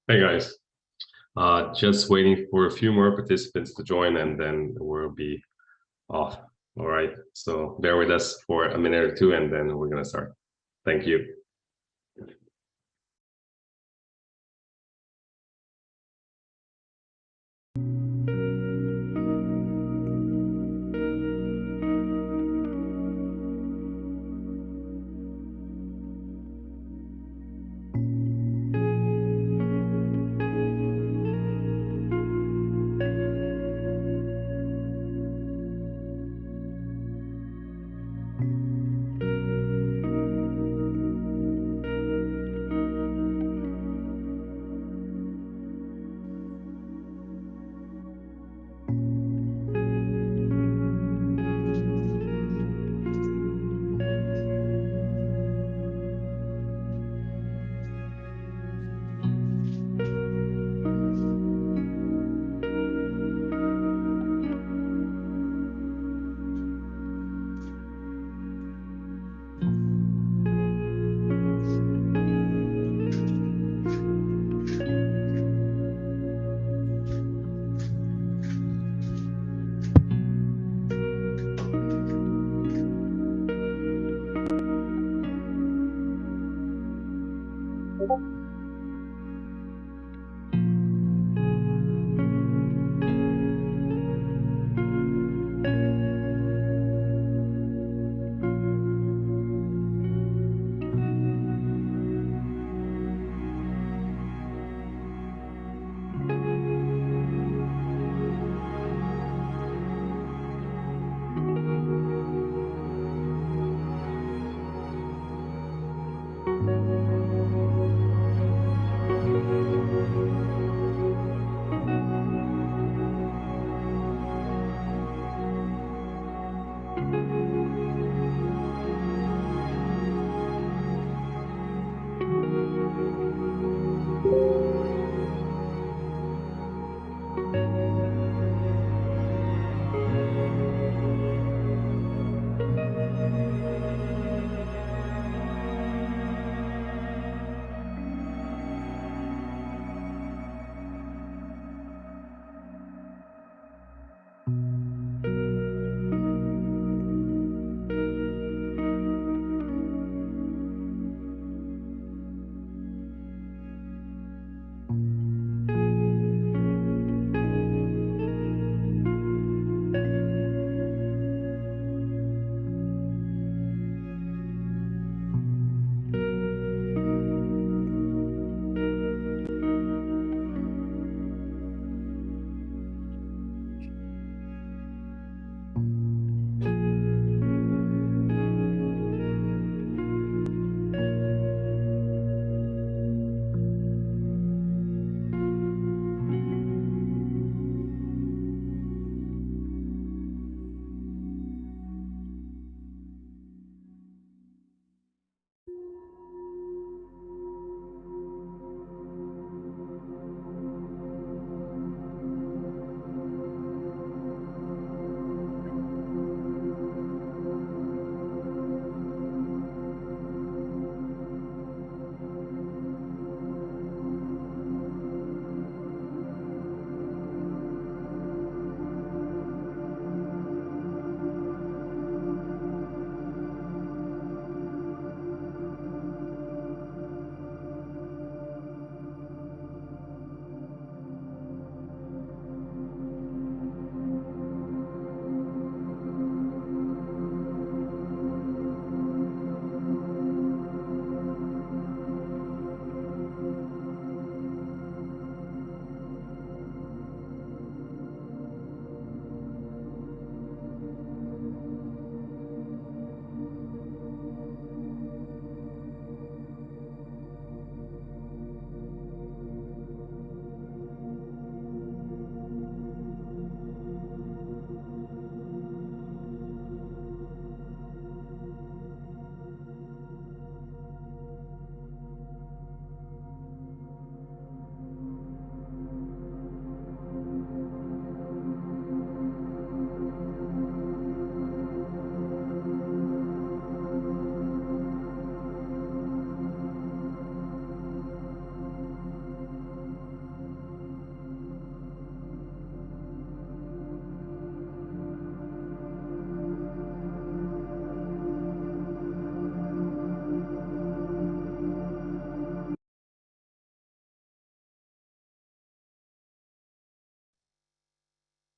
Hey guys, just waiting for a few more participants to join and then we'll be off. All right, so bear with us for a minute or two and then we're gonna start. Thank you.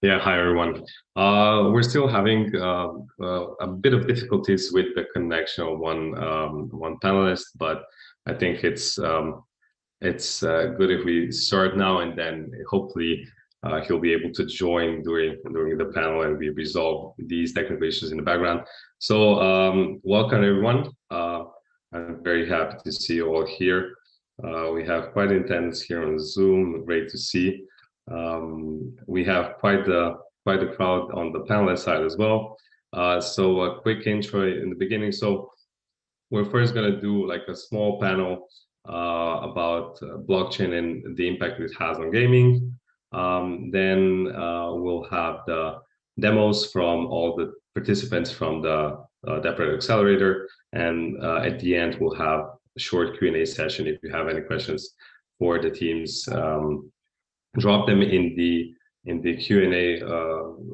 Yeah, hi everyone. We're still having a bit of difficulties with the connection of one panelist, but I think it's good if we start now, and then hopefully he'll be able to join during the panel, and we resolve these technical issues in the background. So welcome everyone. I'm very happy to see you all here. We have quite intense here on Zoom. Great to see. We have quite a crowd on the panelist side as well. So a quick intro in the beginning. So we're first going to do like a small panel about blockchain and the impact it has on gaming. Then we'll have the demos from all the participants from the DappRadar Accelerator, and at the end we'll have a short Q&A session. If you have any questions for the teams, drop them in the Q&A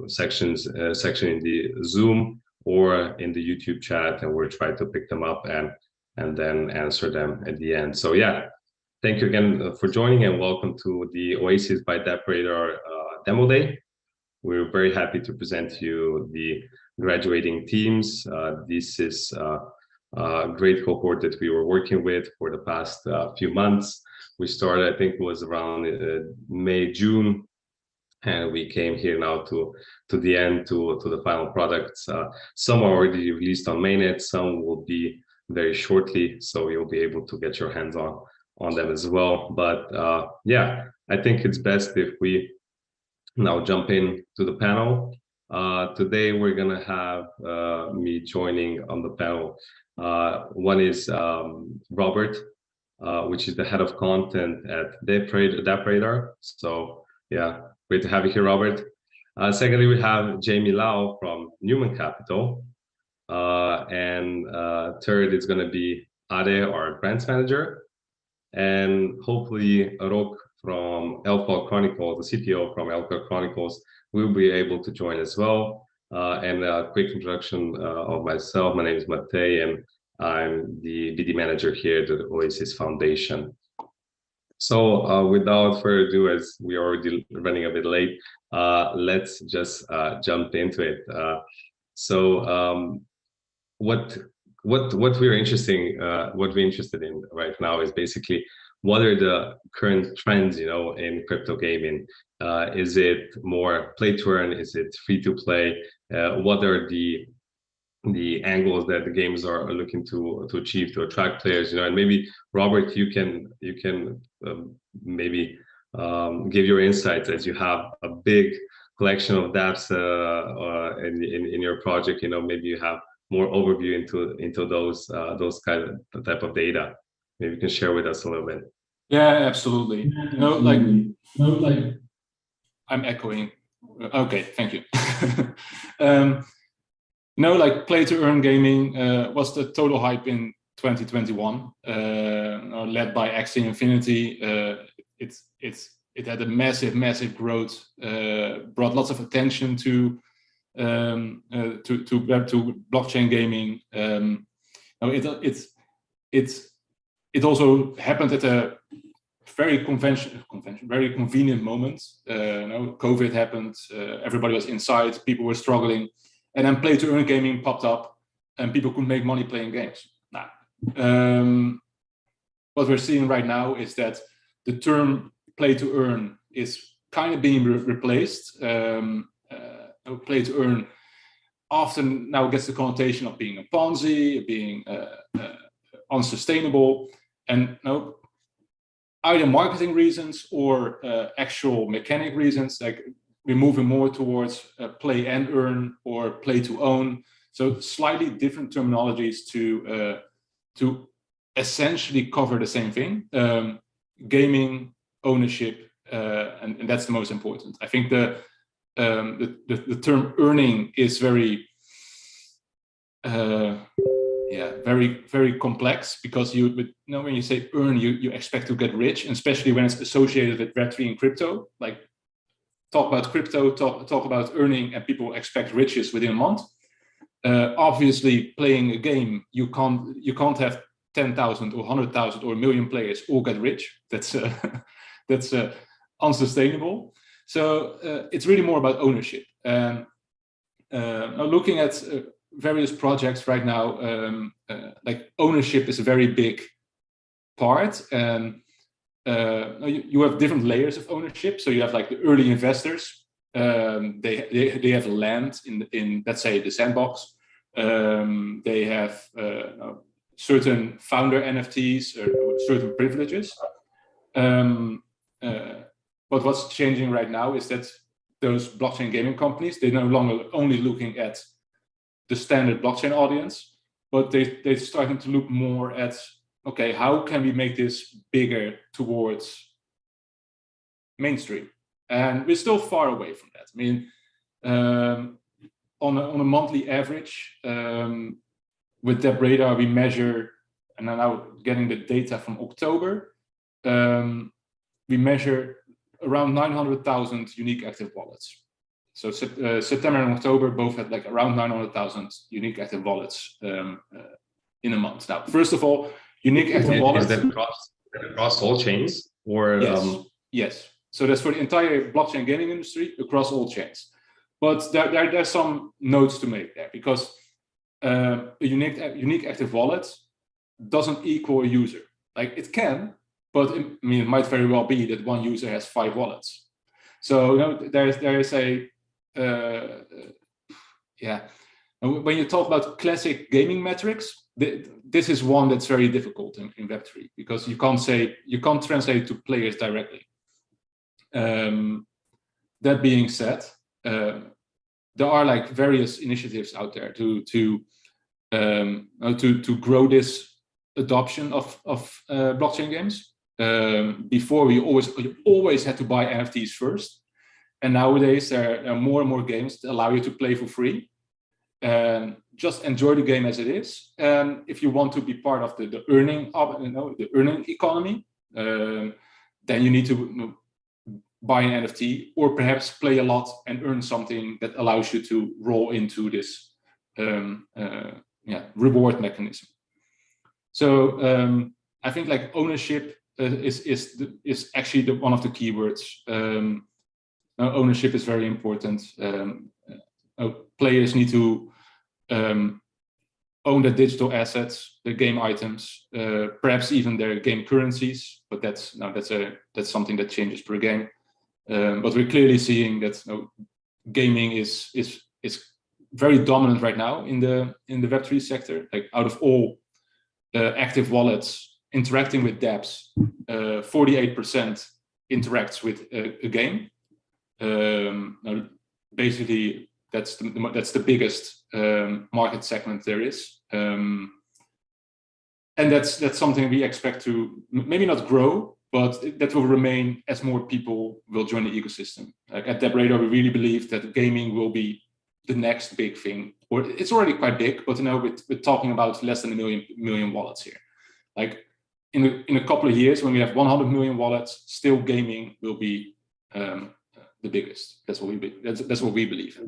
section in the Zoom or in the YouTube chat, and we'll try to pick them up and then answer them at the end. So yeah, thank you again for joining, and welcome to the Oasis by DappRadar demo day. We're very happy to present to you the graduating teams. This is a great cohort that we were working with for the past few months. We started, I think it was around May, June, and we came here now to the end, to the final products. Some are already released on mainnet, some will be very shortly, so you'll be able to get your hands on them as well. But yeah, I think it's best if we now jump in to the panel. Today we're gonna have me joining on the panel. One is Robert, which is the head of content at DappRadar. So yeah, great to have you here, Robert. Secondly, we have Jamie Lau from Newman Capital. And third is going to be Ade, our grants manager. And hopefully Rok from Alpha Chronicles, the CTO from Alpha Chronicles, will be able to join as well. And a quick introduction of myself. My name is Matej, and I'm the BD manager here at the Oasis Foundation. So without further ado, as we're already running a bit late, let's just jump into it. What we're interested in right now is basically what are the current trends, in crypto gaming. Is it more play to earn? Is it free to play? What are the angles that the games are looking to achieve to attract players? And maybe Robert, you can maybe give your insights, as you have a big collection of dApps in your project. Maybe you have more overview into those type of data. Maybe you can share with us a little bit. Yeah, absolutely. I'm echoing. Okay, thank you. Like play to earn gaming was the total hype in 2021, led by Axie Infinity. It had a massive growth, brought lots of attention to blockchain gaming. It also happened at a very very convenient moment. COVID happened, everybody was inside, people were struggling, and then play to earn gaming popped up, and people could make money playing games. Now, what we're seeing right now is that the term play to earn is kind of being replaced. Play to earn often now gets the connotation of being a Ponzi, being unsustainable, and either marketing reasons or actual mechanic reasons. Like we're moving more towards play and earn or play to own. So slightly different terminologies to essentially cover the same thing: gaming, ownership, and that's the most important. I think the term earning is very complex, because when you say earn, you expect to get rich, and especially when it's associated with Web3 and crypto. Like talk about crypto, talk about earning, and people expect riches within a month. Obviously, playing a game, you can't have 10,000 or 100,000 or 1 million players all get rich. That's unsustainable. So it's really more about ownership. And now looking at various projects right now, like ownership is a very big part. And you have different layers of ownership. So you have like the early investors. They have land in let's say the sandbox. They have certain founder NFTs or certain privileges. But what's changing right now is that those blockchain gaming companies, they're no longer only looking at the standard blockchain audience, but they're starting to look more at, okay, how can we make this bigger towards mainstream? And we're still far away from that. I mean, on a monthly average, with DappRadar, we measure, and I'm now getting the data from October, we measure around 900,000 unique active wallets. So September and October both had like around 900,000 unique active wallets in a month. Now, first of all, unique active wallets. Is that across all chains? Or yes, yes. So that's for the entire blockchain gaming industry across all chains. But there's some notes to make there, because a unique active wallet doesn't equal a user. Like it can, but I mean, it might very well be that one user has 5 wallets. So there is a yeah. When you talk about classic gaming metrics, this is one that's very difficult in Web3, because you can't translate to players directly. That being said, there are like various initiatives out there to grow this adoption of blockchain games. Before you always had to buy NFTs first, and nowadays there are more and more games that allow you to play for free and just enjoy the game as it is. And if you want to be part of the earning economy, then you need to buy an NFT, or perhaps play a lot and earn something that allows you to roll into this reward mechanism. So I think like ownership is actually one of the keywords. Ownership is very important. Players need to own their digital assets, their game items, perhaps even their game currencies. But that's something that changes per game. But we're clearly seeing that gaming is very dominant right now in the Web3 sector. Like out of all active wallets interacting with dApps, 48% interacts with a game. Basically, that's the biggest market segment there is, and that's something we expect to maybe not grow, but that will remain as more people will join the ecosystem. Like at DappRadar, we really believe that gaming will be the next big thing, or it's already quite big, but we're talking about less than a million wallets here. Like in a couple of years, when we have 100 million wallets, still gaming will be the biggest. That's what we believe.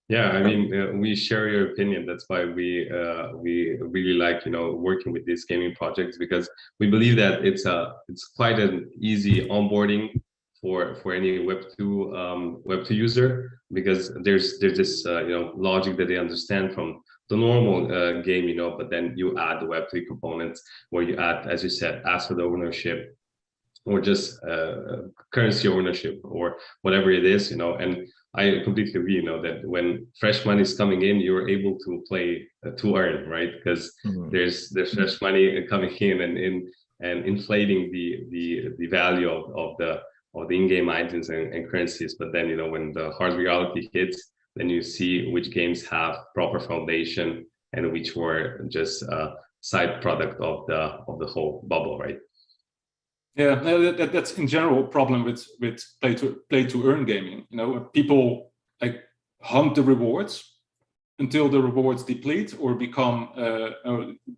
Yeah, I mean, we share your opinion. That's why we really like working with these gaming projects, because we believe that it's quite an easy onboarding for any Web2 user, because there's this logic that they understand from the normal game, but then you add the Web3 components, where you add, as you said, asset ownership, or just currency ownership, or whatever it is, and I completely agree, that when fresh money is coming in, you're able to play to earn, right? Because there's fresh money coming in and inflating the value of the in-game items and currencies. But then, when the hard reality hits, then you see which games have proper foundation and which were just a side product of the whole bubble, right? Yeah, that's in general a problem with play to earn gaming. People like hunt the rewards until the rewards deplete or become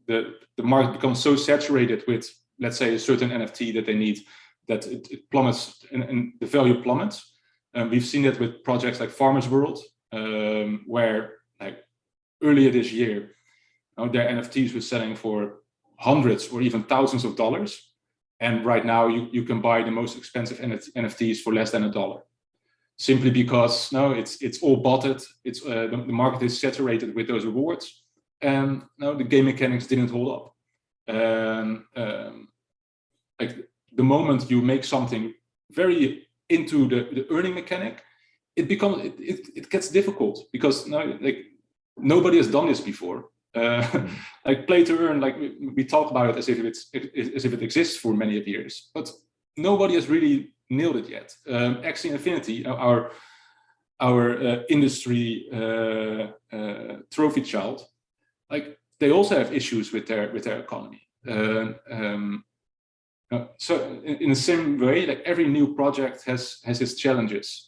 the market becomes so saturated with, let's say, a certain NFT that they need, that it plummets and the value plummets. We've seen that with projects like Farmers World, where like earlier this year, their NFTs were selling for hundreds or even thousands of dollars. And right now you can buy the most expensive NFTs for less than $1, simply because no, it's all botted. It's the market is saturated with those rewards, and no, the game mechanics didn't hold up. Like the moment you make something very into the earning mechanic, it gets difficult, because no, like nobody has done this before. Like play to earn, like we talk about it as if it exists for many years, but nobody has really nailed it yet. Axie Infinity, our industry trophy child, like they also have issues with their economy. So in the same way, like every new project has its challenges.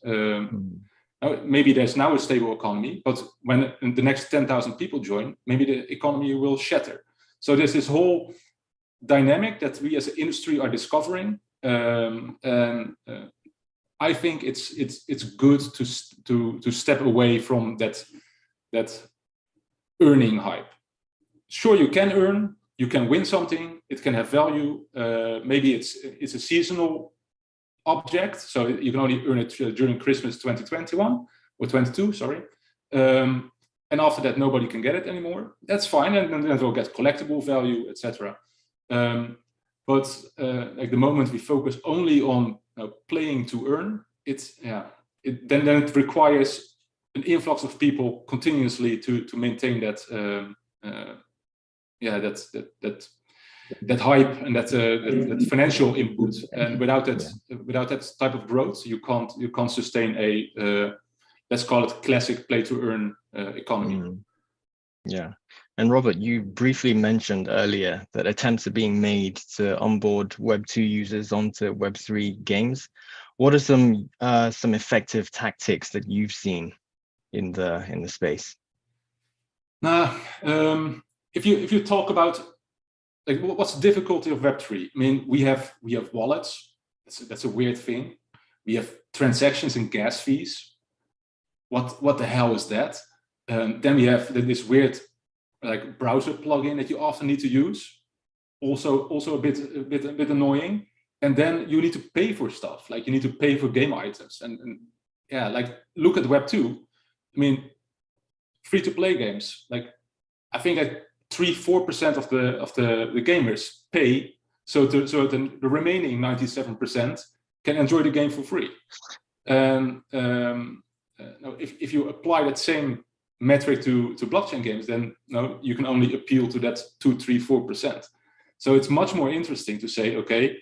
Maybe there's now a stable economy, but when the next 10,000 people join, maybe the economy will shatter. So there's this whole dynamic that we as an industry are discovering, and I think it's good to step away from that earning hype. Sure, you can earn, you can win something, it can have value. Maybe it's a seasonal object, so you can only earn it during Christmas 2021 or 22, sorry. And after that, nobody can get it anymore. That's fine, and then it will get collectible value, etc. But like the moment we focus only on playing to earn, then it requires an influx of people continuously to maintain that that hype and that financial input. And without that type of growth, you can't sustain a let's call it classic play to earn economy. Yeah. And Robert, you briefly mentioned earlier that attempts are being made to onboard Web2 users onto Web3 games. What are some effective tactics that you've seen in the space? If you talk about like what's the difficulty of Web3? I mean, we have wallets. That's a weird thing. We have transactions and gas fees. What the hell is that? Then we have this weird like browser plugin that you often need to use. Also a bit annoying. And then you need to pay for stuff. Like you need to pay for game items. And yeah, like look at Web2. I mean, free-to-play games. Like I think like 3-4% of the gamers pay, so the remaining 97% can enjoy the game for free. If you apply that same metric to blockchain games, then no, you can only appeal to that 2-3-4%. So it's much more interesting to say, okay,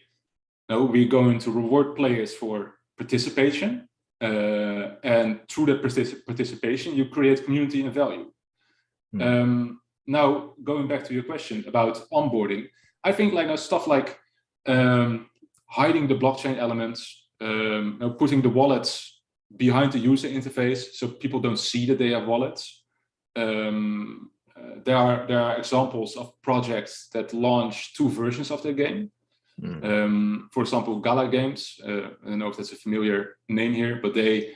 no, we're going to reward players for participation, and through that participation, you create community and value. Now, going back to your question about onboarding, I think like stuff like hiding the blockchain elements, putting the wallets behind the user interface so people don't see that they have wallets. There are examples of projects that launch 2 versions of their game. For example, Gala Games. I don't know if that's a familiar name here, but they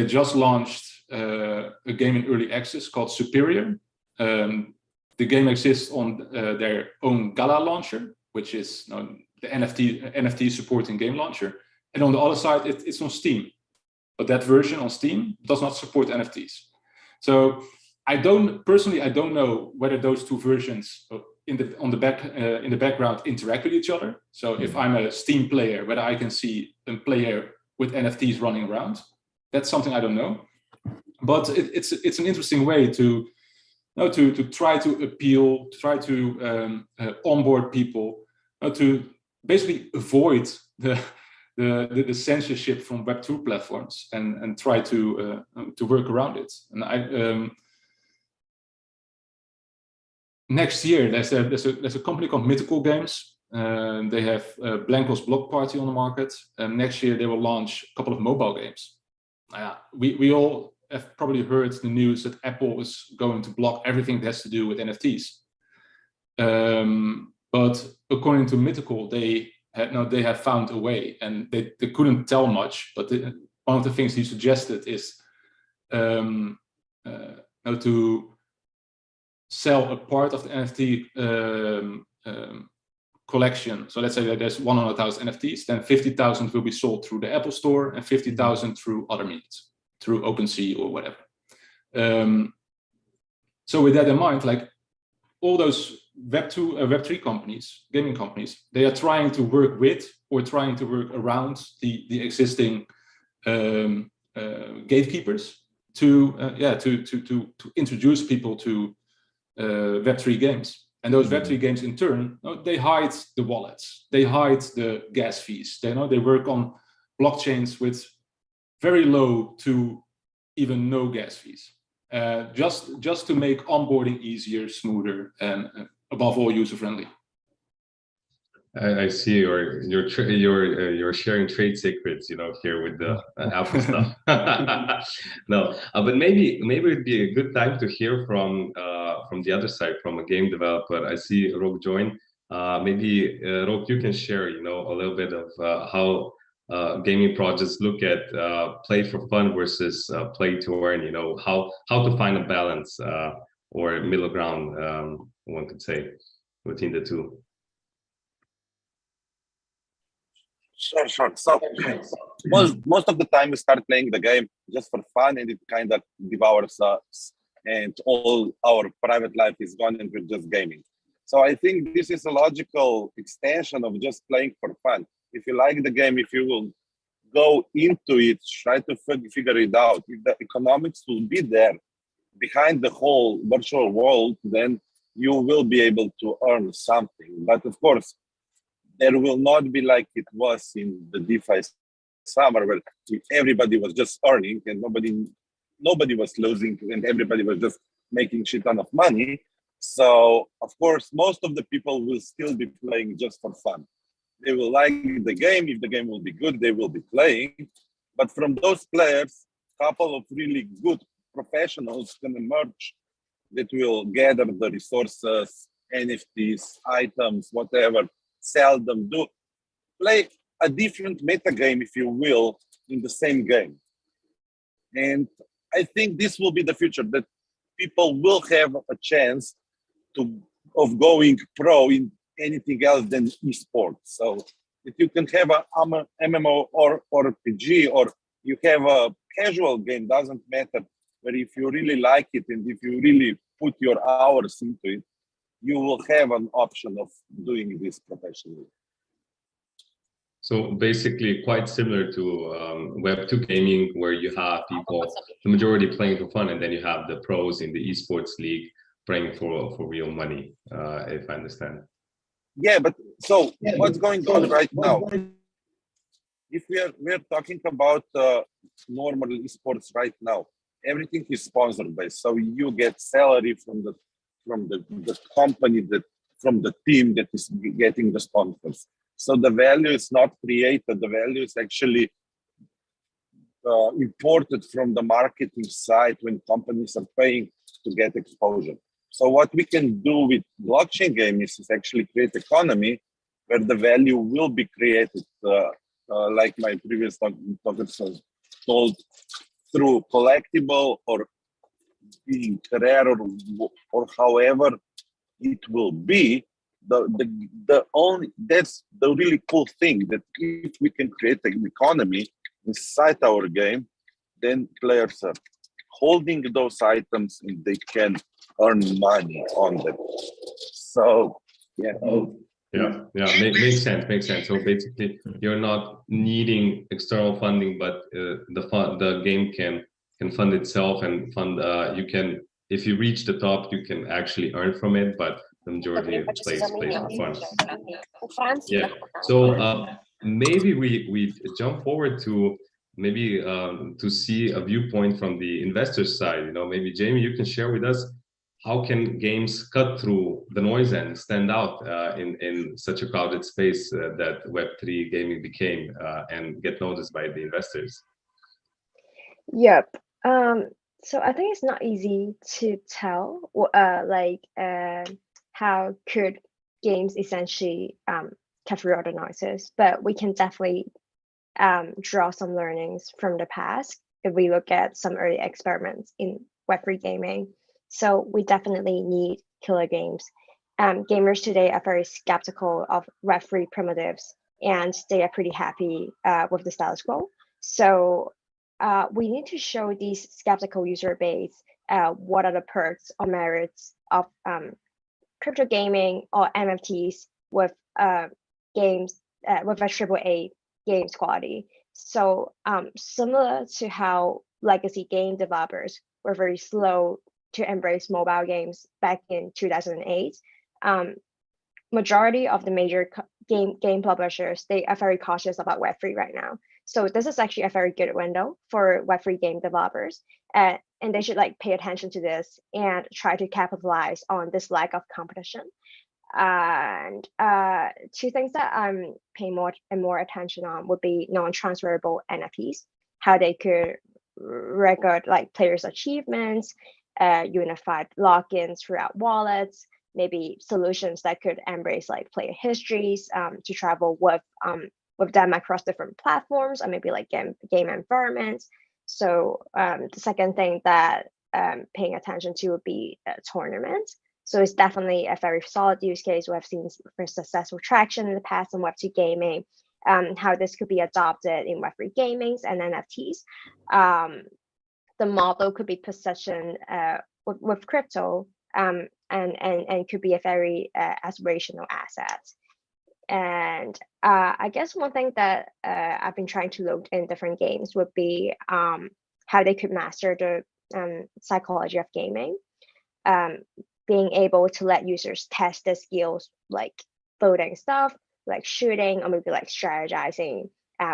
just launched a game in early access called Superior. The game exists on their own Gala launcher, which is the NFT supporting game launcher, and on the other side it's on Steam, but that version on Steam does not support NFTs. So I don't know whether those 2 versions in the background interact with each other. So if I'm a Steam player, whether I can see a player with NFTs running around, that's something I don't know. But it's an interesting way to try to appeal, to try to onboard people, to basically avoid the censorship from Web2 platforms and try to work around it. And next year there's a company called Mythical Games. They have Blanco's Block Party on the market, and next year they will launch a couple of mobile games. We all have probably heard the news that Apple is going to block everything that has to do with NFTs. But according to Mythical, they have found a way, and they couldn't tell much. But one of the things he suggested is to sell a part of the NFT collection. So let's say that there's 100,000 NFTs, then 50,000 will be sold through the Apple Store and 50,000 through other means, through OpenSea or whatever. So with that in mind, like all those Web2, Web3 companies, gaming companies, they are trying to work with or trying to work around the existing gatekeepers to introduce people to Web3 games. And those Web3 games in turn, they hide the wallets, they hide the gas fees. They work on blockchains with very low to even no gas fees, just to make onboarding easier, smoother, and above all user-friendly. I see you're sharing trade secrets, here with the Apple stuff. No, but maybe it'd be a good time to hear from the other side, from a game developer. I see Rok join. Maybe Rok, you can share, a little bit of how gaming projects look at play for fun versus play to earn. How to find a balance or middle ground, one could say, between the two. Sure. So most of the time we start playing the game just for fun, and it kind of devours us, and all our private life is gone and we're just gaming. So I think this is a logical extension of just playing for fun. If you like the game, if you will go into it, try to figure it out. If the economics will be there behind the whole virtual world, then you will be able to earn something. But of course, there will not be like it was in the DeFi summer, where everybody was just earning and nobody was losing, and everybody was just making shit ton of money. So of course, most of the people will still be playing just for fun. They will like the game. If the game will be good, they will be playing. But from those players, a couple of really good professionals can emerge that will gather the resources, NFTs, items, whatever, sell them, play a different meta game, if you will, in the same game. And I think this will be the future, that people will have a chance of going pro in anything else than esports. So if you can have a MMO or RPG, or you have a casual game, doesn't matter, but if you really like it and if you really put your hours into it, you will have an option of doing this professionally. So basically quite similar to Web2 gaming, where you have people, the majority playing for fun, and then you have the pros in the esports league playing for real money, if I understand. Yeah, but so what's going on right now? If we're talking about normal esports right now, everything is sponsored based. So you get salary from the company, from the team that is getting the sponsors. So the value is not created. The value is actually imported from the marketing side when companies are paying to get exposure. So what we can do with blockchain games is actually create economy where the value will be created, like my previous talkers told, through collectible or being rare or however it will be. That's the really cool thing, that if we can create an economy inside our game, then players are holding those items and they can earn money on them. So yeah. Makes sense. So basically, you're not needing external funding, but the game can fund itself and fund. You can, if you reach the top, you can actually earn from it, but the majority of plays for fun. Yeah. So maybe we jump forward to maybe to see a viewpoint from the investor side. Maybe Jamie, you can share with us, how can games cut through the noise and stand out in such a crowded space that Web3 gaming became, and get noticed by the investors? Yep. So I think it's not easy to tell how could games essentially cut through all the noises, but we can definitely draw some learnings from the past if we look at some early experiments in Web3 gaming. So we definitely need killer games gamers today are very skeptical of Web3 primitives, and they are pretty happy with the status quo. So we need to show these skeptical user base what are the perks or merits of crypto gaming or NFTs with games with a AAA games quality. So similar to how legacy game developers were very slow to embrace mobile games back in 2008, majority of the major game publishers, they are very cautious about Web3 right now. So this is actually a very good window for Web3 game developers, and they should like pay attention to this and try to capitalize on this lack of competition. And two things that I'm paying more attention on would be non-transferable NFTs, how they could record like players' achievements, unified logins throughout wallets, maybe solutions that could embrace like player histories to travel with them across different platforms, or maybe like game environments. So the second thing that paying attention to would be tournaments. So it's definitely a very solid use case. We have seen for successful traction in the past in Web2 gaming, how this could be adopted in Web3 gamings and NFTs. The model could be positioned with crypto and could be a very aspirational asset. And I guess one thing that I've been trying to look in different games would be how they could master the psychology of gaming. Being able to let users test the skills like building stuff, like shooting, or maybe like strategizing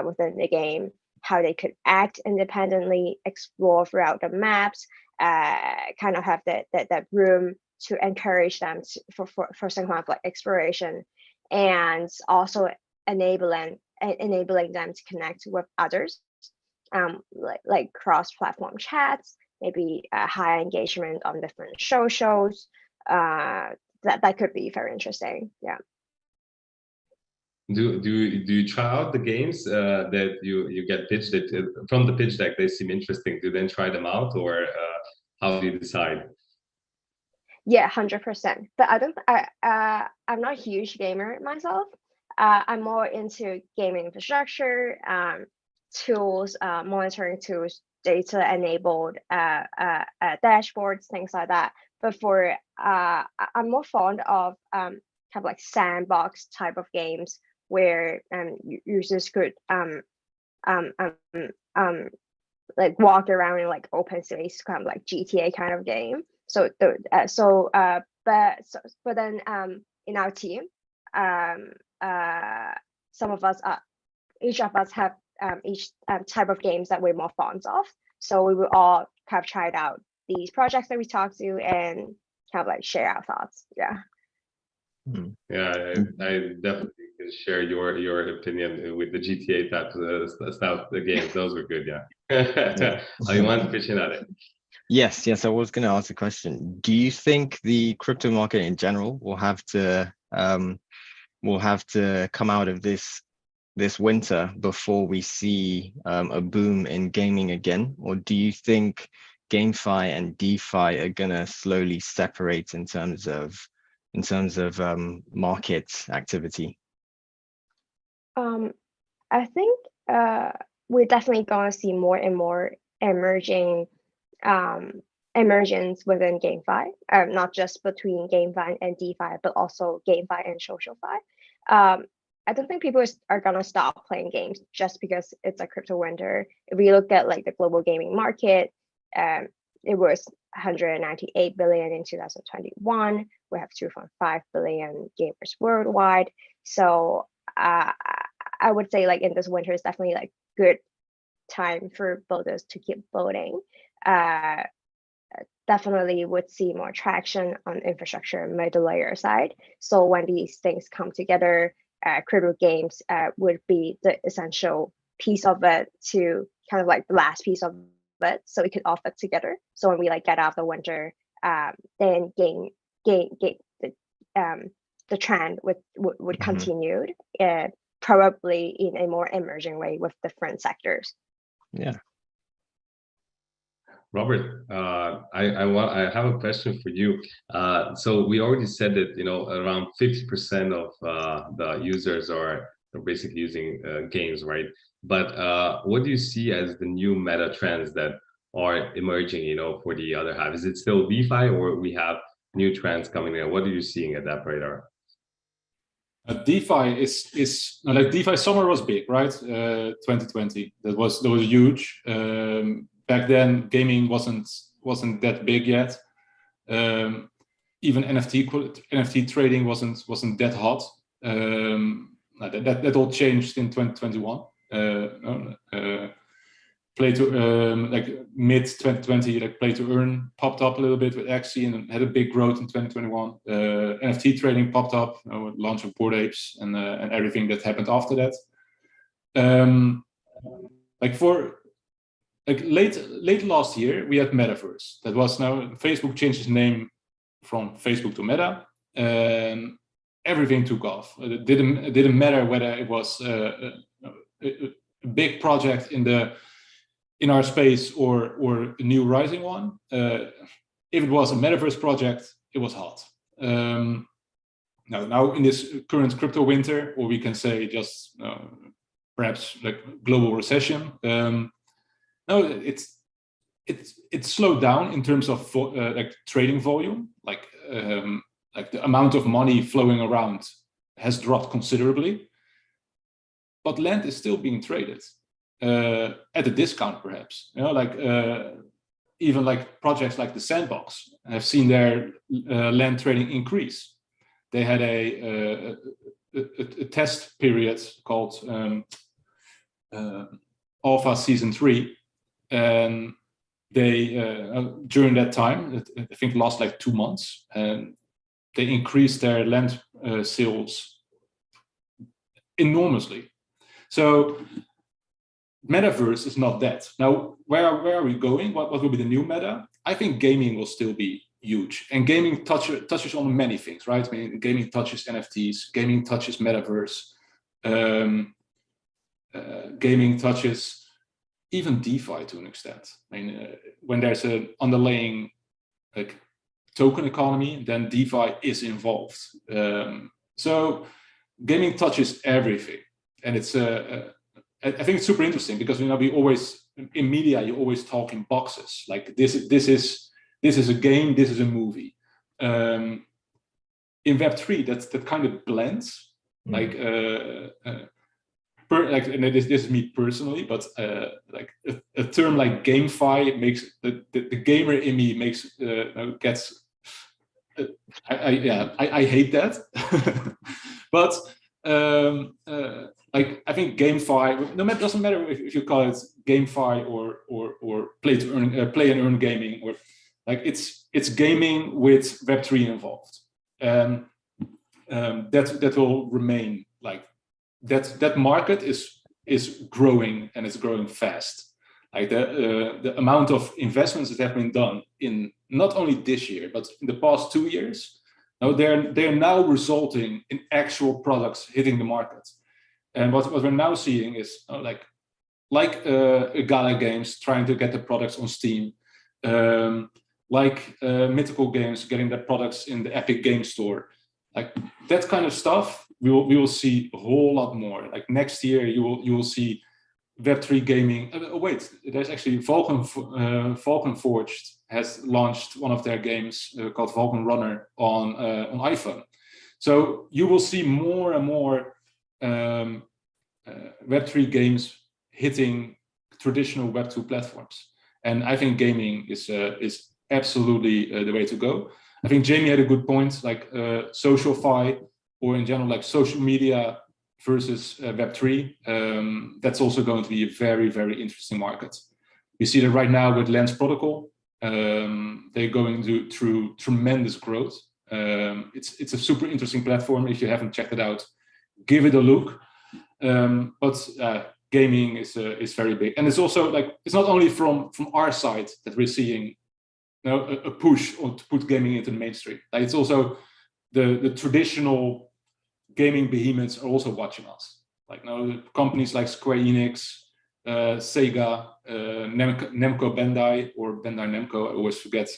within the game, how they could act independently, explore throughout the maps, kind of have that room to encourage them for some kind of like exploration, and also enabling them to connect with others, like cross-platform chats, maybe high engagement on different socials. That could be very interesting. Yeah. Do you try out the games that you get pitched from the pitch deck? They seem interesting. Do you then try them out, or how do you decide? Yeah, 100%. But I'm not a huge gamer myself. I'm more into gaming infrastructure, tools, monitoring tools, data enabled dashboards, things like that. But for I'm more fond of kind of like sandbox type of games where users could like walk around in like open space, kind of like GTA kind of game. But then in our team, some of us each of us have each type of games that we're more fond of. So we will all have tried out these projects that we talked to and kind of like share our thoughts. Yeah. Yeah, I definitely can share your opinion with the GTA type stuff. The games, those were good. Yeah. You want to pitch in at it? Yes. I was going to ask a question. Do you think the crypto market in general will have to come out of this winter before we see a boom in gaming again, or do you think GameFi and DeFi are gonna slowly separate in terms of market activity? I think we're definitely going to see more and more emergence within GameFi, not just between GameFi and DeFi, but also GameFi and SocialFi. I don't think people are gonna stop playing games just because it's a crypto winter. If we look at like the global gaming market, it was 198 billion in 2021. We have 2.5 billion gamers worldwide. So I would say like in this winter is definitely like good time for builders to keep building. Definitely would see more traction on infrastructure and middle layer side. So when these things come together, crypto games would be the essential piece of it, to kind of like the last piece of it, so we could all fit together. So when we like get out of the winter, then the trend would continue, probably in a more emerging way with different sectors. Yeah. Robert, I have a question for you. So we already said that around 50% of the users are basically using games, right? But what do you see as the new meta trends that are emerging, for the other half? Is it still DeFi, or we have new trends coming in? What are you seeing at DappRadar? DeFi is like DeFi summer was big, right? 2020 that was huge. Back then, gaming wasn't that big yet. Even NFT trading wasn't that hot. That all changed in 2021. Play to like mid 2020, like play to earn popped up a little bit with Axie and had a big growth in 2021. NFT trading popped up, with launch of Bored Apes and everything that happened after that. Late last year, we had Metaverse. That was now Facebook changed its name from Facebook to Meta, and everything took off. It didn't matter whether it was a big project in our space or a new rising one. If it was a Metaverse project, it was hot. Now in this current crypto winter, or we can say just perhaps like global recession, it's slowed down in terms of like trading volume. Like the amount of money flowing around has dropped considerably, but land is still being traded at a discount, perhaps. Even like projects like the Sandbox have seen their land trading increase. They had a test period called Alpha Season 3, and they during that time, I think it lasted like 2 months, and they increased their land sales enormously. So Metaverse is not that. Now, where are we going? What will be the new meta? I think gaming will still be huge, and gaming touches on many things, right? I mean, gaming touches NFTs, gaming touches Metaverse, gaming touches even DeFi to an extent. I mean, when there's an underlying like token economy, then DeFi is involved. So gaming touches everything, and it's I think it's super interesting because we always in media you always talk in boxes, like this is a game, this is a movie. In Web3 that kind of blends, like and this is me personally, but like a term like GameFi makes the gamer in me gets I hate that. But like I think GameFi, doesn't matter if you call it GameFi or play and earn gaming, or like it's gaming with Web3 involved, and that will remain. Like that market is growing, and it's growing fast. Like the amount of investments that have been done in not only this year but in the past 2 years, now they're now resulting in actual products hitting the market. And what we're now seeing is like Gala Games trying to get the products on Steam, like Mythical Games getting their products in the Epic Game Store. Like that kind of stuff, we will see a whole lot more. Like next year, you will see Web3 gaming. Wait, there's actually Vulcan Forged has launched one of their games called Vulcan Runner on iPhone. So you will see more and more Web3 games hitting traditional Web2 platforms, and I think gaming is absolutely the way to go. I think Jamie had a good point, like social-fi, or in general like social media versus Web3. That's also going to be a very, very interesting market. We see that right now with Lens Protocol. They're going through tremendous growth. It's a super interesting platform. If you haven't checked it out, give it a look. But gaming is very big, and it's also like it's not only from our side that we're seeing a push to put gaming into the mainstream. Like it's also the traditional gaming behemoths are also watching us. Like now companies like Square Enix, Sega, Namco Bandai, or Bandai Namco, I always forget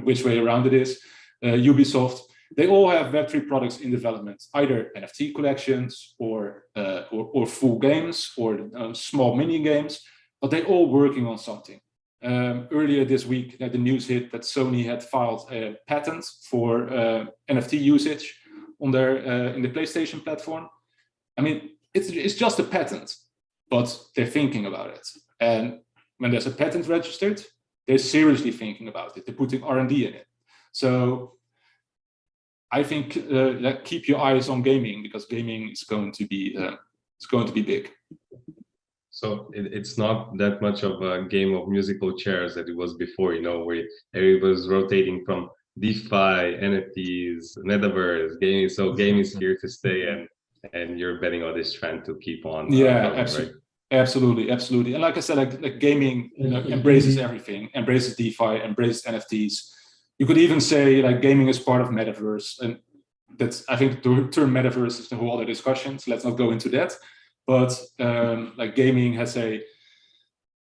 which way around it is, Ubisoft. They all have Web3 products in development, either NFT collections or full games or small mini games, but they're all working on something. Earlier this week, the news hit that Sony had filed a patent for NFT usage on their in the PlayStation platform. I mean, it's just a patent, but they're thinking about it. And when there's a patent registered, they're seriously thinking about it. They're putting R&D in it. So I think keep your eyes on gaming, because gaming is going to be big. So it's not that much of a game of musical chairs that it was before, you know, where everybody was rotating from DeFi, NFTs, metaverse, gaming. So gaming is here to stay, and you're betting on this trend to keep on. Yeah, absolutely, right? Absolutely. And like I said, like gaming, you know, embraces everything, embraces DeFi, embraces NFTs. You could even say like gaming is part of metaverse, and that's, I think the term metaverse is a whole other discussion. So let's not go into that. But like gaming has a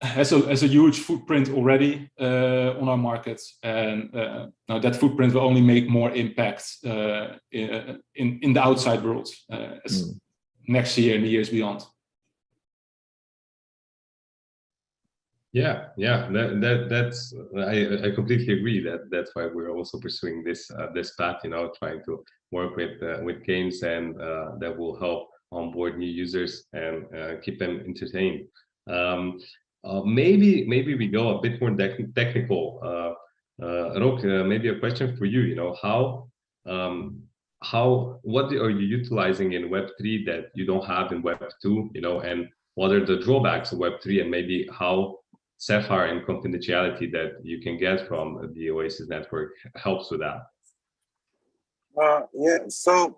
huge footprint already on our markets, and now that footprint will only make more impact in the outside world next year and the years beyond. Yeah, that's I completely agree that's why we're also pursuing this path, you know, trying to work with games, and that will help onboard new users and keep them entertained. Maybe we go a bit more technical. Rok, maybe a question for you. You know, what are you utilizing in Web3 that you don't have in Web2? You know, and what are the drawbacks of Web3, and maybe how Sapphire and confidentiality that you can get from the Oasis network helps with that? Yeah, so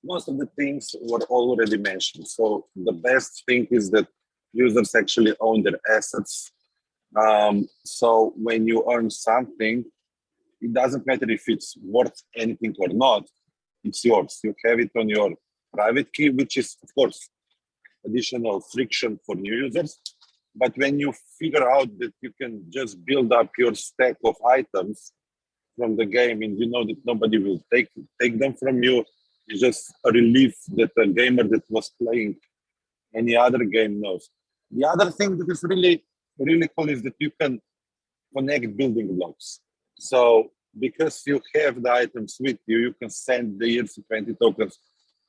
most of the things were already mentioned. So the best thing is that users actually own their assets. So when you earn something, it doesn't matter if it's worth anything or not, it's yours. You have it on your private key, which is, of course, additional friction for new users. But when you figure out that you can just build up your stack of items from the game, and you know that nobody will take them from you, it's just a relief that a gamer that was playing any other game knows. The other thing that is really, really cool is that you can connect building blocks. So because you have the items with you, you can send the ERC20 tokens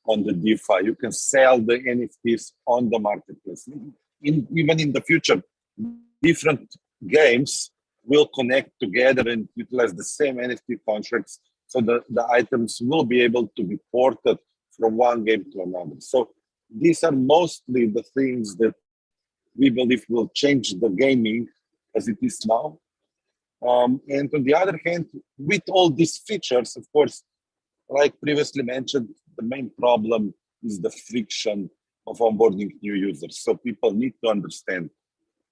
on the DeFi. You can sell the NFTs on the marketplace. Even in the future, different games will connect together and utilize the same NFT contracts, so the items will be able to be ported from one game to another. So these are mostly the things that we believe will change the gaming as it is now. And on the other hand, with all these features, of course, like previously mentioned, the main problem is the friction of onboarding new users. So people need to understand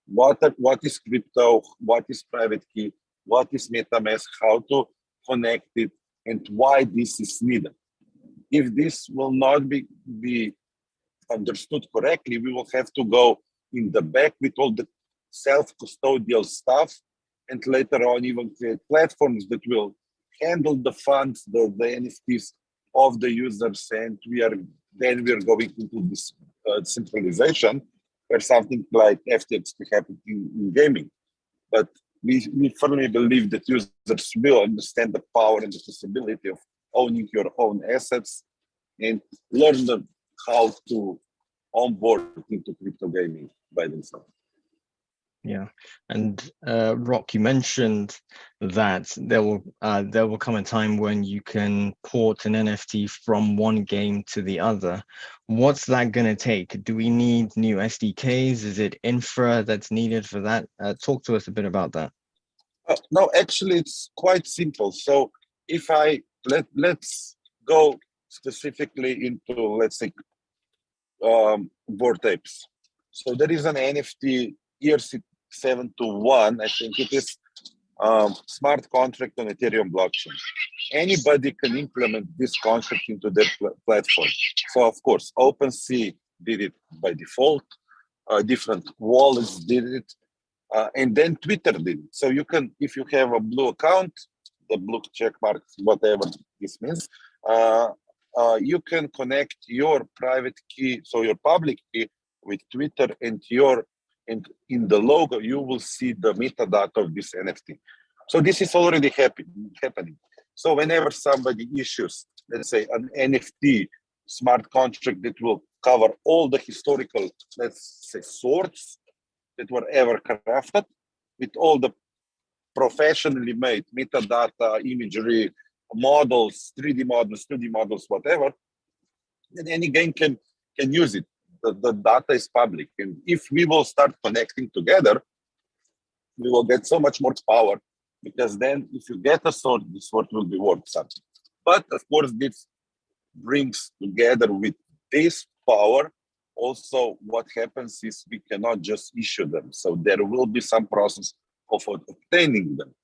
what is crypto, what is private key, what is MetaMask, how to connect it, and why this is needed. If this will not be understood correctly, we will have to go in the back with all the self-custodial stuff, and later on even create platforms that will handle the funds, the NFTs of the users, and we are going into this centralization, where something like FTX can happen in gaming. But we firmly believe that users will understand the power and the possibility of owning your own assets and learn how to onboard into crypto gaming by themselves. Yeah, and Rock, you mentioned that there will come a time when you can port an NFT from one game to the other. What's that going to take? Do we need new SDKs? Is it infra that's needed for that? Talk to us a bit about that. No, actually, it's quite simple. So if let's go specifically into, let's say, board apes. So there is an NFT ERC721, I think it is, smart contract on Ethereum blockchain. Anybody can implement this contract into their platform. So of course, OpenSea did it by default. different wallets did it, and then Twitter did it. So you can, if you have a blue account, the blue check mark, whatever this means, you can connect your private key, so your public key, with Twitter, and in the logo you will see the metadata of this NFT. So this is already happening. So whenever somebody issues, let's say, an NFT smart contract that will cover all the historical, let's say, swords that were ever crafted, with all the professionally made metadata, imagery, models, 3D models, 2D models, whatever, then any game can use it. The data is public. And if we will start connecting together, we will get so much more power, because then if you get a sword, the sword will be worth something. But of course, this brings together with this power, also what happens is we cannot just issue them. So there will be some process of obtaining them.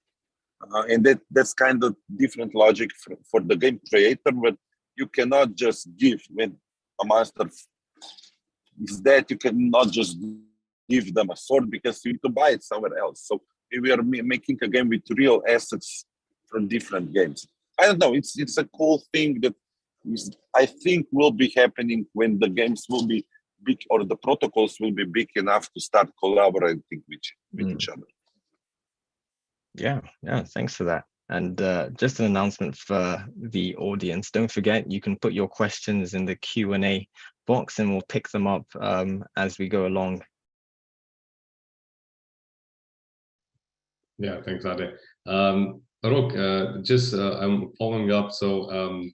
And that's kind of different logic for the game creator, but you cannot just give. When a master is dead, you cannot just give them a sword, because you need to buy it somewhere else. So we are making a game with real assets from different games. I don't know, it's a cool thing that I think will be happening when the games will be big, or the protocols will be big enough to start collaborating with each other. Yeah, thanks for that. And just an announcement for the audience. Don't forget, you can put your questions in the Q&A box and we'll pick them up as we go along. Yeah, thanks, Ade. Rok, just I'm following up. So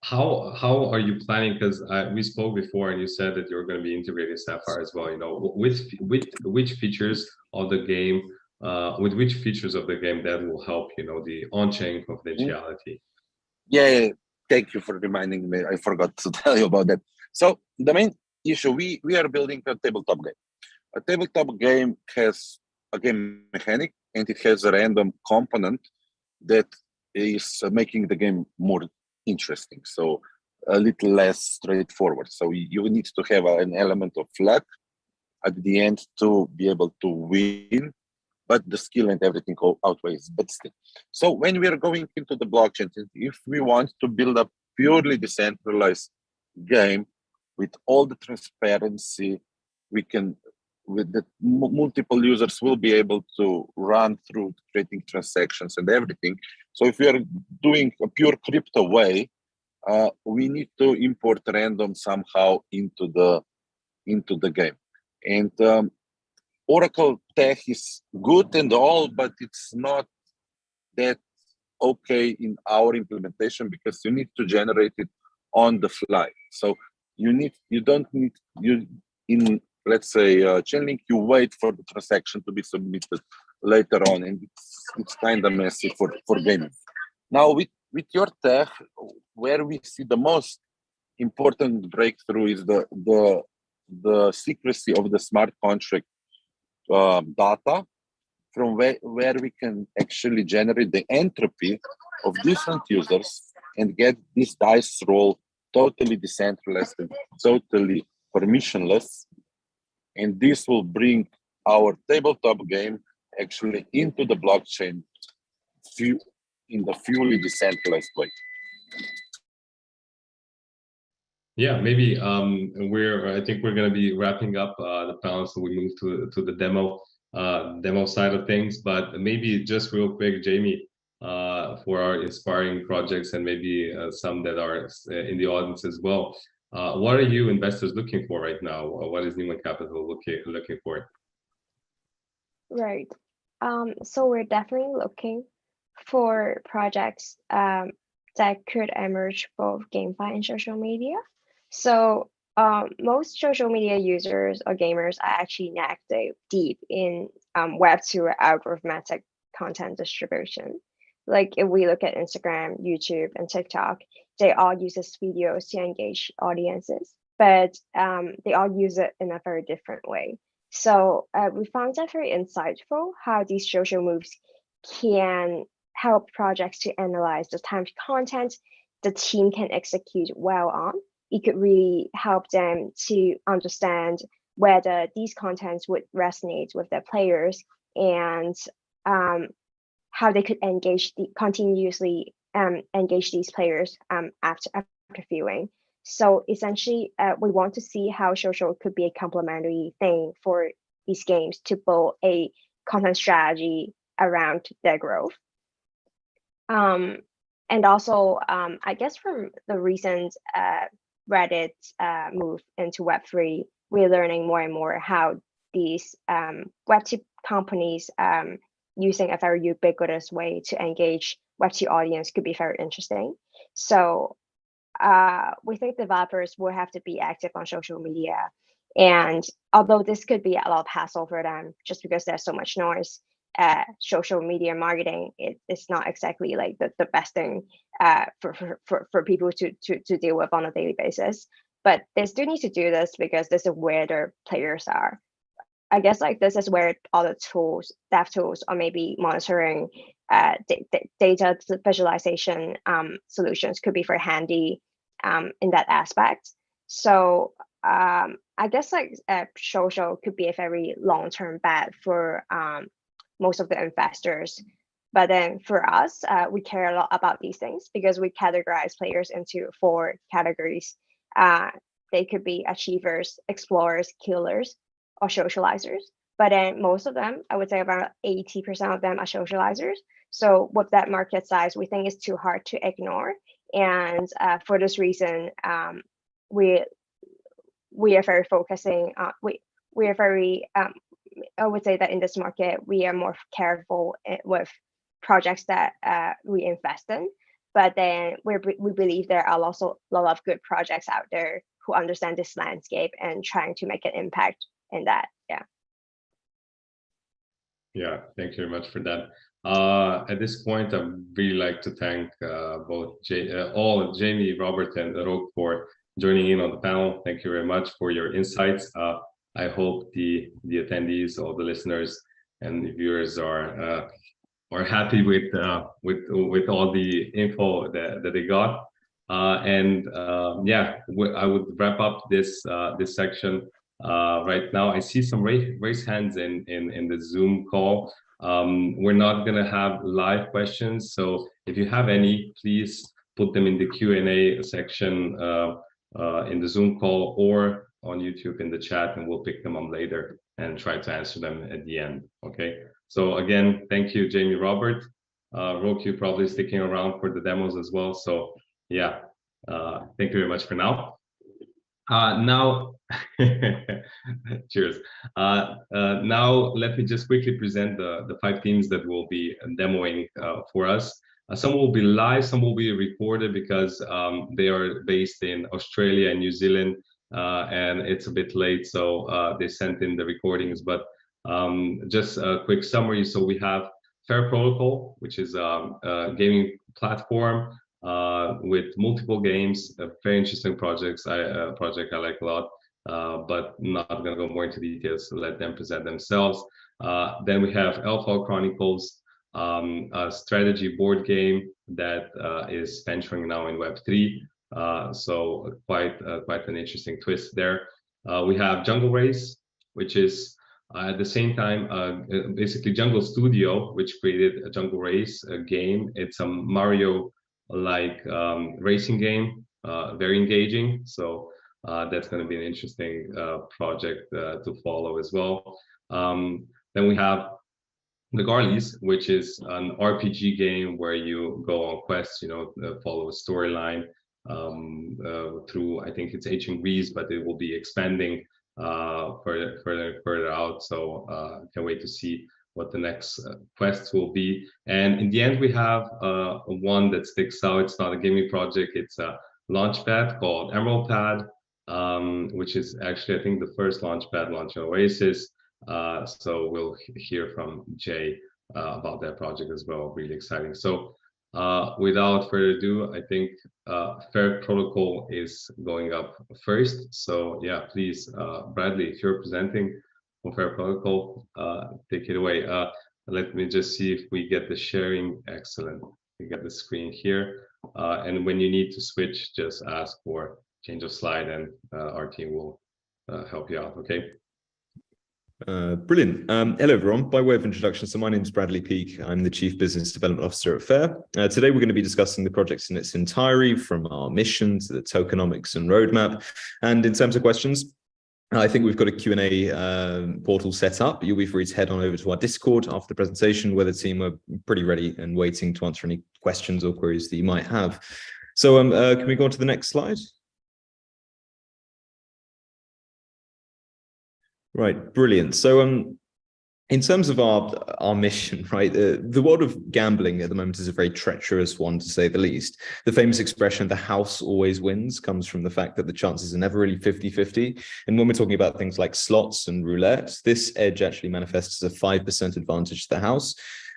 how are you planning? Because we spoke before and you said that you're going to be integrating Sapphire as well. You know, with which features of the game, with which features of the game that will help, you know, the on-chain confidentiality? Yeah, thank you for reminding me. I forgot to tell you about that. So the main issue, we are building a tabletop game. A tabletop game has a game mechanic, and it has a random component that is making the game more interesting. So a little less straightforward. So you need to have an element of luck at the end to be able to win, but the skill and everything outweighs. But still, so when we are going into the blockchain, if we want to build a purely decentralized game with all the transparency, we can, with the multiple users will be able to run through creating transactions and everything. So if we are doing a pure crypto way, we need to import random somehow into the game. And Oracle tech is good and all, but it's not that okay in our implementation, because you need to generate it on the fly. So you don't need in, let's say, Chainlink, you wait for the transaction to be submitted later on, and it's kind of messy for gaming. Now with your tech, where we see the most important breakthrough is the secrecy of the smart contract data, from where we can actually generate the entropy of different users and get this dice roll totally decentralized and totally permissionless. And this will bring our tabletop game actually into the blockchain in the fully decentralized way. Yeah, maybe I think we're going to be wrapping up the panel, so we move to the demo side of things. But maybe just real quick, Jamie, for our inspiring projects and maybe some that are in the audience as well. What are you investors looking for right now? What is Newman Capital looking for? Right. So we're definitely looking for projects that could emerge both GameFi and social media. So most social media users or gamers are actually neck deep in Web2 algorithmic content distribution. Like if we look at Instagram, YouTube, and TikTok, they all use this videos to engage audiences, but they all use it in a very different way. So we found that very insightful how these social moves can help projects to analyze the type of content the team can execute well on. It could really help them to understand whether these contents would resonate with their players, and how they could continuously engage these players after viewing. So essentially, we want to see how social could be a complementary thing for these games to build a content strategy around their growth. And also, I guess from the recent Reddit move into Web3, we're learning more and more how these Web2 companies using a very ubiquitous way to engage Web2 audience could be very interesting. So we think developers will have to be active on social media. And although this could be a lot of hassle for them, just because there's so much noise, social media marketing it's not exactly like the best thing for people to deal with on a daily basis. But they still need to do this because this is where their players are. I guess like this is where all the tools, dev tools, or maybe monitoring, data visualization solutions could be very handy in that aspect. So I guess like social could be a very long-term bet for most of the investors. But then for us, we care a lot about these things because we categorize players into 4 categories. They could be achievers, explorers, killers, or socializers. But then most of them, I would say about 80% of them are socializers. So with that market size, we think it's too hard to ignore. And for this reason, we are very focusing on, we are very, I would say that in this market, we are more careful with projects that we invest in. But then we believe there are also a lot of good projects out there who understand this landscape and trying to make an impact in that. Yeah, thank you very much for that. At this point, I'd really like to thank both Jamie, Robert, and Rogue for joining in on the panel. Thank you very much for your insights. I hope the attendees, all the listeners and the viewers are happy with all the info that they got. Yeah, I would wrap up this section right now. I see some raised hands in the Zoom call. We're not gonna have live questions, so if you have any, please put them in the Q&A section in the Zoom call or on YouTube in the chat, and we'll pick them up later and try to answer them at the end. Okay. So again, thank you, Jamie, Robert. Roku probably sticking around for the demos as well. So yeah, thank you very much for now. Now, cheers. Now let me just quickly present the 5 teams that will be demoing for us. Some will be live, some will be recorded because they are based in Australia and New Zealand, and it's a bit late, so they sent in the recordings. But just a quick summary. So we have Fair Protocol, which is a gaming platform with multiple games, very interesting project I like a lot, but not gonna go more into details, so let them present themselves. Then we have Alpha Chronicles, a strategy board game that is venturing now in Web3, so quite an interesting twist there. We have Jungle Race, which is at the same time basically Jungle Studio, which created a Jungle Race game. It's a Mario like racing game, very engaging, so that's going to be an interesting project to follow as well. Then we have the Guardlys, which is an RPG game where you go on quests, you know, follow a storyline through, I think it's ancient Greece, but it will be expanding further out, so can't wait to see what the next quests will be. And in the end, we have one that sticks out. It's not a gaming project, it's a launchpad called Emerald Pad, which is actually, I think, the first launchpad launch on Oasis. So we'll hear from Jay about that project as well. Really exciting. So without further ado, I think Fair Protocol is going up first. So yeah, please, Bradley, if you're presenting for Fair Protocol, take it away. Let me just see if we get the sharing. Excellent. We get the screen here. And when you need to switch, just ask for change of slide and our team will help you out, okay? Brilliant. Hello, everyone. By way of introduction, so my name is Bradley Peake. I'm the Chief Business Development Officer at Fair. Today, we're going to be discussing the project in its entirety, from our mission to the tokenomics and roadmap. And in terms of questions, I think we've got a Q&A portal set up. You'll be free to head on over to our Discord after the presentation, where the team are pretty ready and waiting to answer any questions or queries that you might have. So can we go on to the next slide? Right, brilliant. So in terms of our mission, right, the world of gambling at the moment is a very treacherous one, to say the least. The famous expression, the house always wins, comes from the fact that the chances are never really 50-50. And when we're talking about things like slots and roulette, this edge actually manifests as a 5% advantage to the house.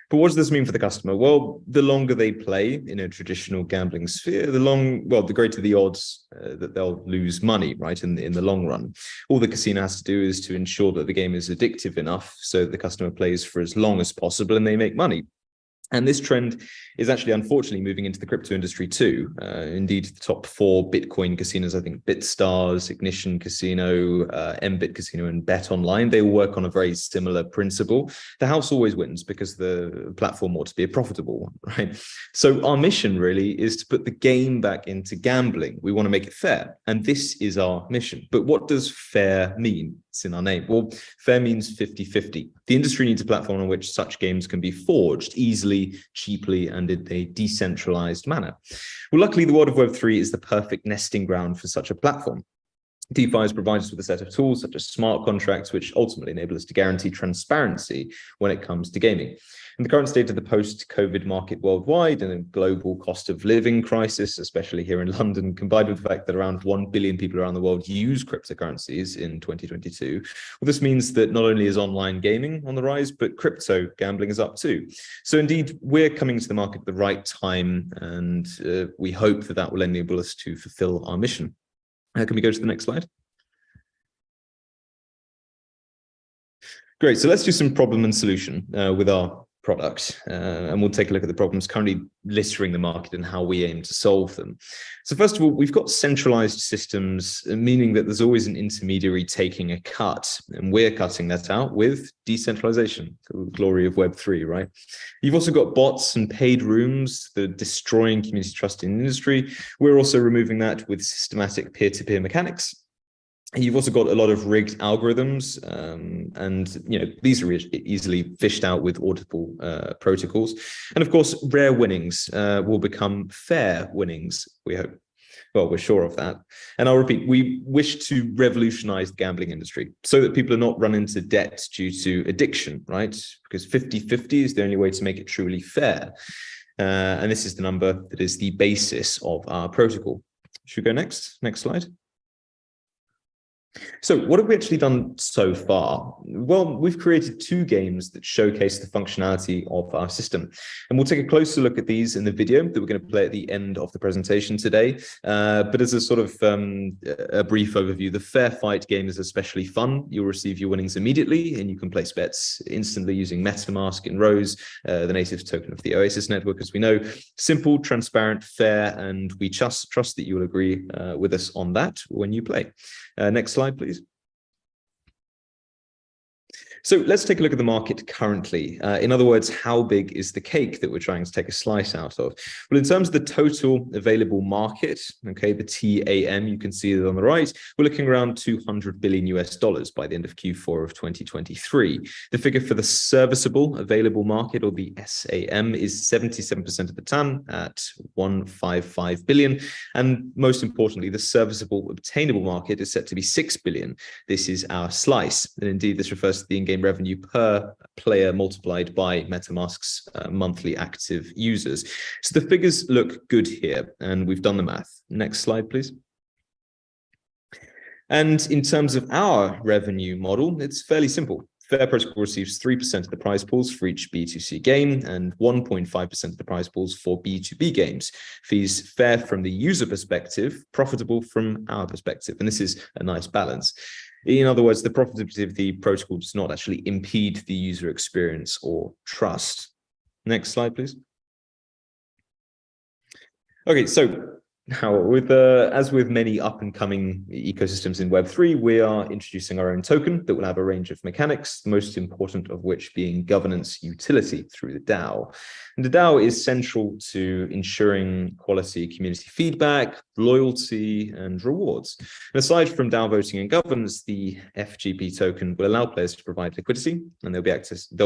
But what does this mean for the customer? Well, the longer they play in a traditional gambling sphere, the greater the odds that they'll lose money, right, in the long run. All the casino has to do is to ensure that the game is addictive enough so that the customer plays for as long as possible and they make money. And this trend is actually, unfortunately, moving into the crypto industry too. Indeed, the top 4 Bitcoin casinos, I think BitStars, Ignition Casino, MBit Casino, and Bet Online, they all work on a very similar principle. The house always wins because the platform ought to be a profitable one, right? So our mission really is to put the game back into gambling. We want to make it fair, and this is our mission. But what does fair mean? It's in our name. Well, fair means 50-50. The industry needs a platform on which such games can be forged easily, cheaply, and in a decentralized manner. Well, luckily, the world of Web3 is the perfect nesting ground for such a platform. DeFi has provided us with a set of tools such as smart contracts, which ultimately enable us to guarantee transparency when it comes to gaming. In the current state of the post-COVID market worldwide and a global cost of living crisis, especially here in London, combined with the fact that around 1 billion people around the world use cryptocurrencies in 2022, well, this means that not only is online gaming on the rise, but crypto gambling is up too. So indeed, we're coming to the market at the right time, and we hope that that will enable us to fulfill our mission. Can we go to the next slide? Great, so let's do some problem and solution with our product, and we'll take a look at the problems currently littering the market and how we aim to solve them. So first of all, we've got centralized systems, meaning that there's always an intermediary taking a cut, and we're cutting that out with decentralization, the glory of Web3, right? You've also got bots and paid rooms that are destroying community trust in the industry. We're also removing that with systematic peer-to-peer mechanics. You've also got a lot of rigged algorithms, and these are easily fished out with audible protocols. And of course, rare winnings will become fair winnings, we hope. Well, we're sure of that. And I'll repeat, we wish to revolutionize the gambling industry so that people are not run into debt due to addiction, right? Because 50-50 is the only way to make it truly fair. And this is the number that is the basis of our protocol. Should we go next? Next slide. So what have we actually done so far? Well, we've created 2 games that showcase the functionality of our system. And we'll take a closer look at these in the video that we're going to play at the end of the presentation today. But as a sort of a brief overview, the Fair Fight game is especially fun. You'll receive your winnings immediately, and you can place bets instantly using MetaMask and Rose, the native token of the Oasis network, as we know. Simple, transparent, fair, and we trust that you will agree with us on that when you play. Next slide, please. So let's take a look at the market currently. In other words, how big is the cake that we're trying to take a slice out of? Well, in terms of the total available market, okay, the TAM, you can see it on the right, we're looking around $200 billion by the end of Q4 of 2023. The figure for the serviceable available market, or the SAM, is 77% of the TAM at 155 billion. And most importantly, the serviceable obtainable market is set to be 6 billion. This is our slice. And indeed, this refers to the in-game revenue per player multiplied by MetaMask's monthly active users. So the figures look good here, and we've done the math. Next slide, please. And in terms of our revenue model, it's fairly simple. Fair Protocol receives 3% of the prize pools for each B2C game and 1.5% of the prize pools for B2B games. Fees fair from the user perspective, profitable from our perspective. And this is a nice balance. In other words, the profitability of the protocol does not actually impede the user experience or trust. Next slide, please. Okay, so Now, as with many up-and-coming ecosystems in Web3, we are introducing our own token that will have a range of mechanics, the most important of which being governance utility through the DAO. And the DAO is central to ensuring quality community feedback, loyalty, and rewards. And aside from DAO voting and governance, the FGP token will allow players to provide liquidity, and they'll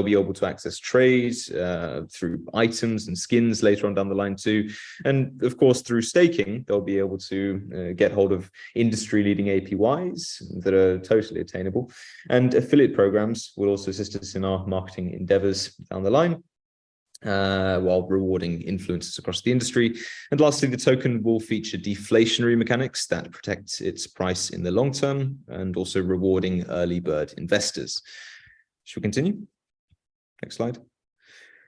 be able to access trades through items and skins later on down the line too. And of course, through staking, they'll be able to get hold of industry-leading APYs that are totally attainable. And affiliate programs will also assist us in our marketing endeavors down the line, while rewarding influencers across the industry. And lastly, the token will feature deflationary mechanics that protect its price in the long term and also rewarding early bird investors. Should we continue? Next slide.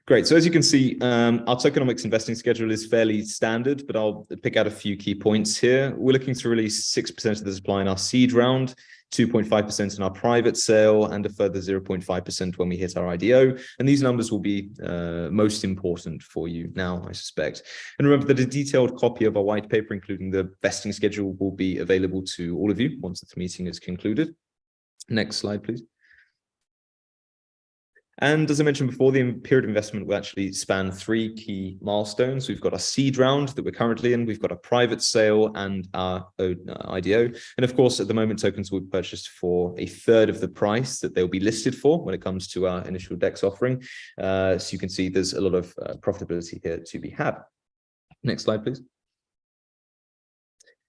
Great. So as you can see, our tokenomics investing schedule is fairly standard, but I'll pick out a few key points here. We're looking to release 6% of the supply in our seed round, 2.5% in our private sale, and a further 0.5% when we hit our IDO. And these numbers will be most important for you now, I suspect. And remember that a detailed copy of our white paper, including the vesting schedule, will be available to all of you once the meeting is concluded. Next slide, please. And as I mentioned before, the period of investment will actually span 3 key milestones. We've got our seed round that we're currently in, we've got a private sale and our IDO. And of course, at the moment, tokens will be purchased for 1/3 of the price that they'll be listed for when it comes to our initial DEX offering. So you can see there's a lot of profitability here to be had. Next slide, please.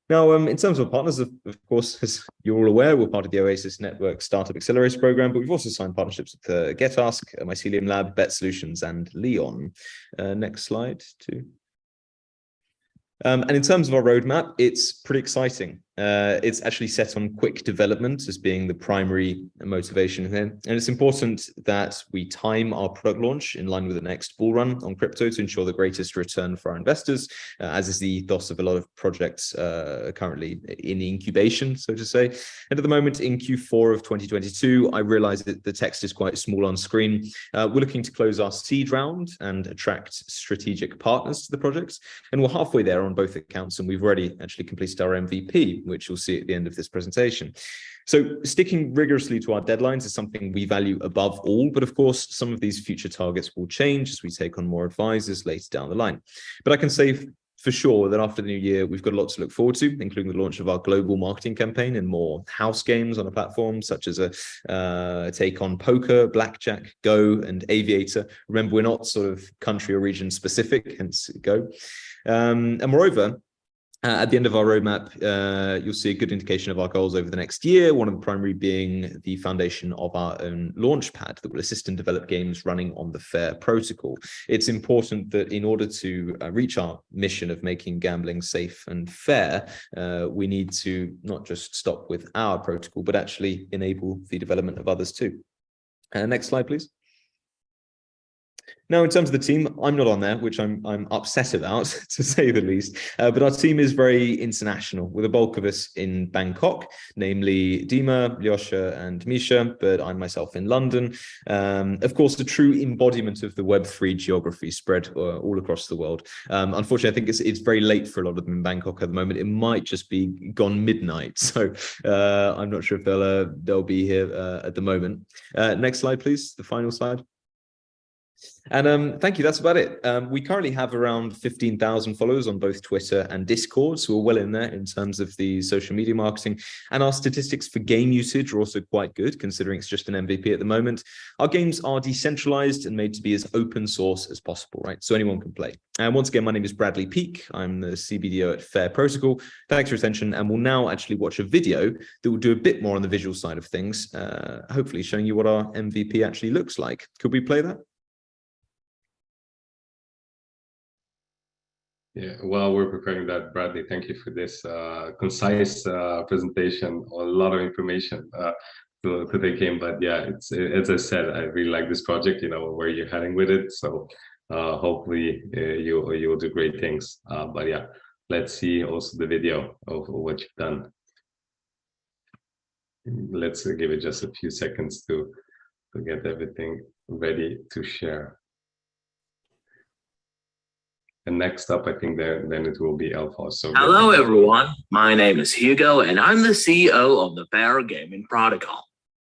Now, in terms of partners, of course, as you're all aware, we're part of the Oasis Network Startup Accelerator program, but we've also signed partnerships with GetAsk, Mycelium Lab, Bet Solutions, and Leon. Next slide, too. And in terms of our roadmap, it's pretty exciting. It's actually set on quick development as being the primary motivation here. And it's important that we time our product launch in line with the next bull run on crypto to ensure the greatest return for our investors, as is the ethos of a lot of projects currently in incubation, so to say. And at the moment in Q4 of 2022, I realized that the text is quite small on screen. We're looking to close our seed round and attract strategic partners to the project. And we're halfway there on both accounts, and we've already actually completed our MVP, which you'll see at the end of this presentation. So sticking rigorously to our deadlines is something we value above all, but of course, some of these future targets will change as we take on more advisors later down the line. But I can say for sure that after the new year, we've got a lot to look forward to, including the launch of our global marketing campaign and more house games on a platform, such as a take on poker, blackjack, Go, and Aviator. Remember, we're not sort of country or region specific, hence Go. And moreover, at the end of our roadmap, you'll see a good indication of our goals over the next year, one of the primary being the foundation of our own launchpad that will assist and develop games running on the FAIR protocol. It's important that in order to reach our mission of making gambling safe and fair, we need to not just stop with our protocol, but actually enable the development of others too. Next slide, please. Now, in terms of the team, I'm not on there, which I'm upset about, to say the least. But our team is very international, with a bulk of us in Bangkok, namely Dima, Lyosha, and Misha, but I'm myself in London. Of course, the true embodiment of the Web3 geography spread all across the world. Unfortunately, I think it's very late for a lot of them in Bangkok at the moment. It might just be gone midnight, so I'm not sure if they'll be here at the moment. Next slide, please. The final slide. And thank you, that's about it. We currently have around 15,000 followers on both Twitter and Discord, so we're well in there in terms of the social media marketing. And our statistics for game usage are also quite good, considering it's just an MVP at the moment. Our games are decentralized and made to be as open source as possible, right? So anyone can play. And once again, my name is Bradley Peake. I'm the CBDO at FAIR Protocol. Thanks for your attention, and we'll now actually watch a video that will do a bit more on the visual side of things, hopefully showing you what our MVP actually looks like. Could we play that? Yeah, while we're preparing that, Bradley, thank you for this concise presentation, a lot of information to take in. But yeah, it's as I said, I really like this project, you know, where you're heading with it. So hopefully you'll do great things. But yeah, let's see also the video of what you've done. Let's give it just a few seconds to get everything ready to share. And next up, I think then it will be Alpha. So Hello, everyone. My name is Hugo, and I'm the CEO of the Fair Gaming Protocol.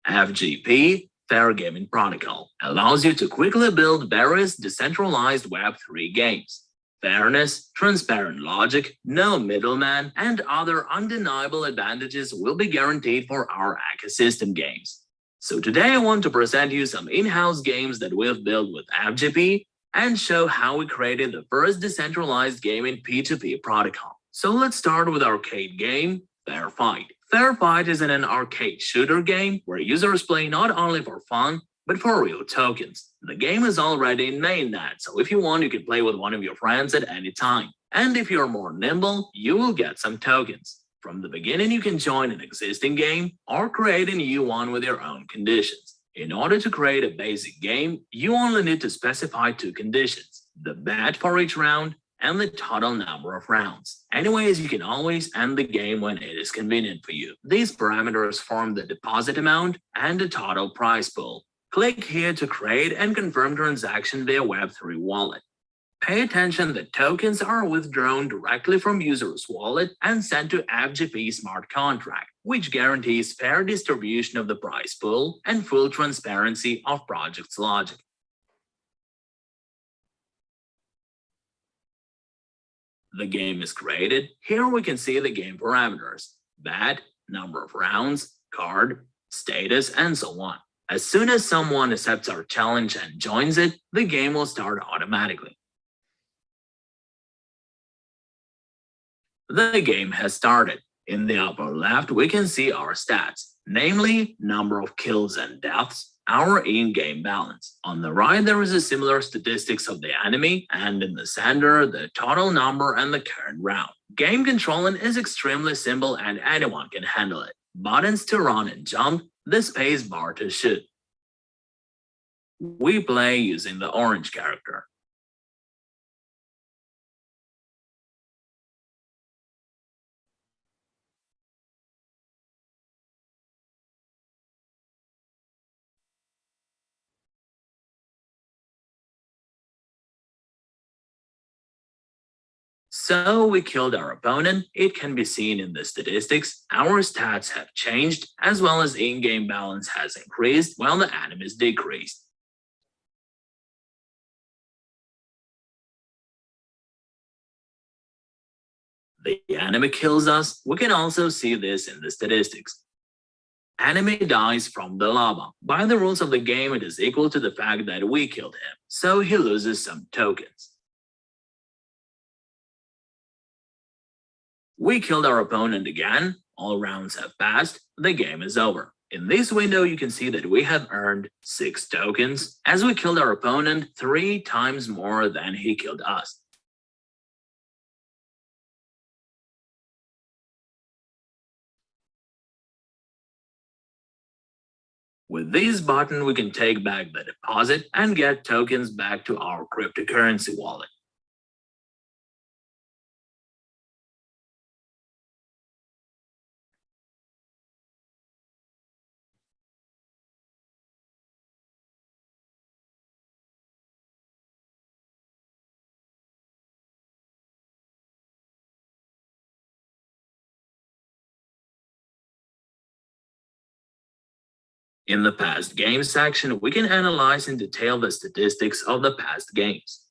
FGP, Fair Gaming Protocol, allows you to quickly build various decentralized Web3 games. Fairness, transparent logic, no middleman, and other undeniable advantages will be guaranteed for our ecosystem games. So today I want to present you some in-house games that we've built with FGP and show how we created the first decentralized game in P2P protocol. So let's start with our arcade game, Fair Fight. Fair Fight is an arcade shooter game where users play not only for fun, but for real tokens. The game is already in mainnet, so if you want, you can play with one of your friends at any time. And if you're more nimble, you will get some tokens. From the beginning, you can join an existing game or create a new one with your own conditions. In order to create a basic game, you only need to specify two conditions: the bet for each round and the total number of rounds. Anyways, you can always end the game when it is convenient for you. These parameters form the deposit amount and the total prize pool. Click here to create and confirm transaction via Web3 wallet. Pay attention that tokens are withdrawn directly from user's wallet and sent to FGP smart contract, which guarantees fair distribution of the prize pool and full transparency of project's logic. The game is created. Here we can see the game parameters: bet, number of rounds, card, status, and so on. As soon as someone accepts our challenge and joins it, the game will start automatically. The game has started. In the upper left, we can see our stats, namely number of kills and deaths, our in-game balance. On the right, there is a similar statistics of the enemy, and in the center, the total number and the current round. Game controlling is extremely simple and anyone can handle it. Buttons to run and jump, the space bar to shoot. We play using the orange character. So we killed our opponent. It can be seen in the statistics. Our stats have changed, as well as in-game balance has increased while the enemies decreased. The enemy kills us. We can also see this in the statistics. Enemy dies from the lava. By the rules of the game, it is equal to the fact that we killed him, so he loses some tokens. We killed our opponent again. All rounds have passed. The game is over. In this window, you can see that we have earned 6 tokens, as we killed our opponent 3 times more than he killed us. With this button, we can take back the deposit and get tokens back to our cryptocurrency wallet. In the past games section, we can analyze in detail the statistics of the past games.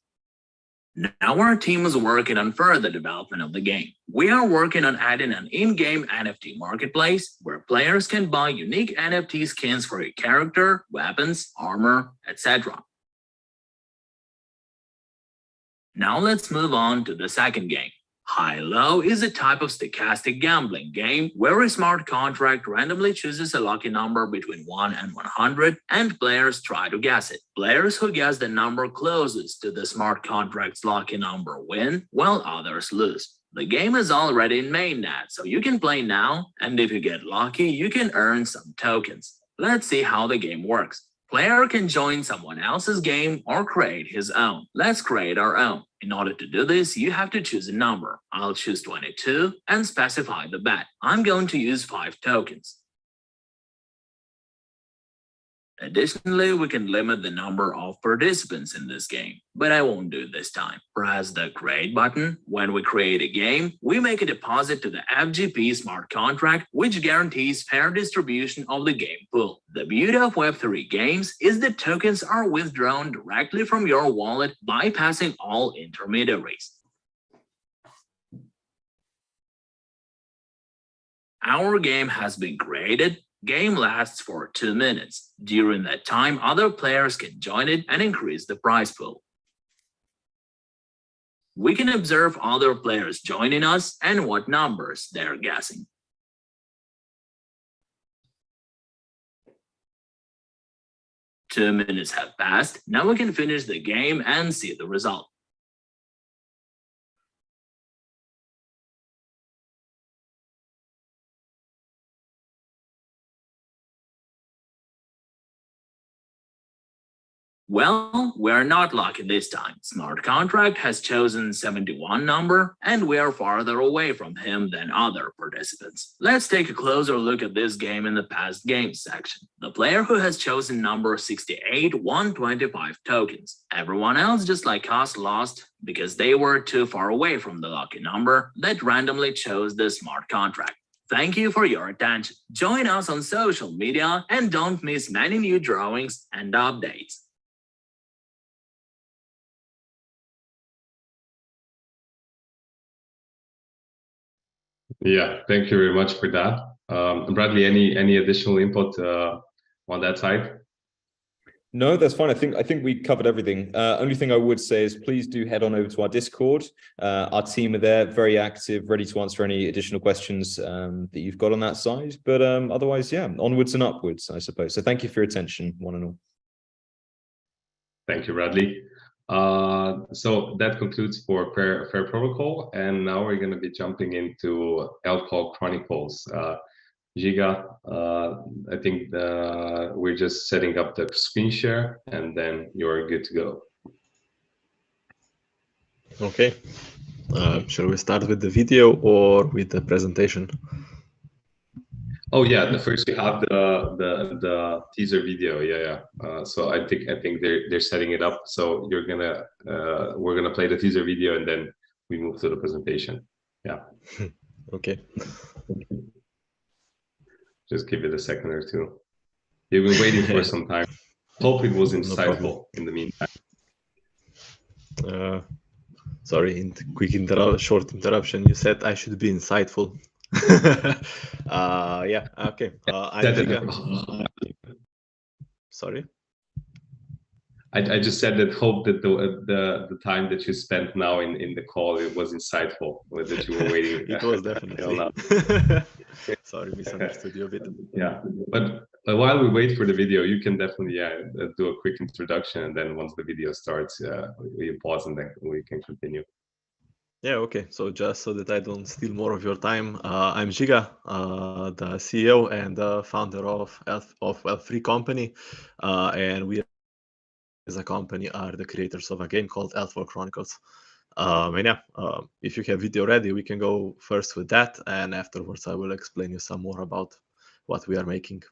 Now our team is working on further development of the game. We are working on adding an in-game NFT marketplace where players can buy unique NFT skins for a character, weapons, armor, etc. Now let's move on to the second game. High-Low is a type of stochastic gambling game where a smart contract randomly chooses a lucky number between 1 and 100 and players try to guess it. Players who guess the number closest to the smart contract's lucky number win, while others lose. The game is already in mainnet, so you can play now, and if you get lucky, you can earn some tokens. Let's see how the game works. Player can join someone else's game or create his own. Let's create our own. In order to do this, you have to choose a number. I'll choose 22 and specify the bet. I'm going to use 5 tokens. Additionally, we can limit the number of participants in this game, but I won't do it this time. Press the Create button. When we create a game, we make a deposit to the FGP smart contract, which guarantees fair distribution of the game pool. The beauty of Web3 games is that tokens are withdrawn directly from your wallet, bypassing all intermediaries. Our game has been created. Game lasts for 2 minutes. During that time, other players can join it and increase the prize pool. We can observe other players joining us and what numbers they're guessing. Two minutes have passed. Now we can finish the game and see the result. Well, we're not lucky this time. Smart contract has chosen 71 number, and we are farther away from him than other participants. Let's take a closer look at this game in the past games section. The player who has chosen number 68 won 25 tokens. Everyone else, just like us, lost because they were too far away from the lucky number that randomly chose the smart contract. Thank you for your attention. Join us on social media and don't miss many new drawings and updates. Yeah, thank you very much for that. Bradley, any additional input on that side? No, that's fine. I think we covered everything. Only thing I would say is please do head on over to our Discord. Our team are there, very active, ready to answer any additional questions that you've got on that side. But otherwise, yeah, onwards and upwards, I suppose. So thank you for your attention, one and all. Thank you, Bradley. So that concludes for Fair Protocol, and now we're going to be jumping into Alcohol Chronicles. Giga, I think we're just setting up the screen share, and then you're good to go. Okay. Shall we start with the video or with the presentation? Oh yeah, the first we have the teaser video. Yeah. So I think they're setting it up. So we're gonna play the teaser video and then we move to the presentation. Yeah. Okay. Just give it a second or two. You've been waiting for some time. Hope it was insightful in the meantime. Sorry, short interruption. You said I should be insightful. Yeah, okay. I'm Giga. Sorry? I just said that hope that the time that you spent now in the call, it was insightful, that you were waiting. It was definitely. Sorry, misunderstood you a bit. Yeah, but while we wait for the video, you can definitely do a quick introduction, and then once the video starts, we pause and then we can continue. Yeah, okay. So just so that I don't steal more of your time, I'm Giga, the CEO and the founder of Web3 company, and we as a company are the creators of a game called Elf Chronicles. And yeah, if you have video ready, we can go first with that, and afterwards I will explain you some more about what we are making.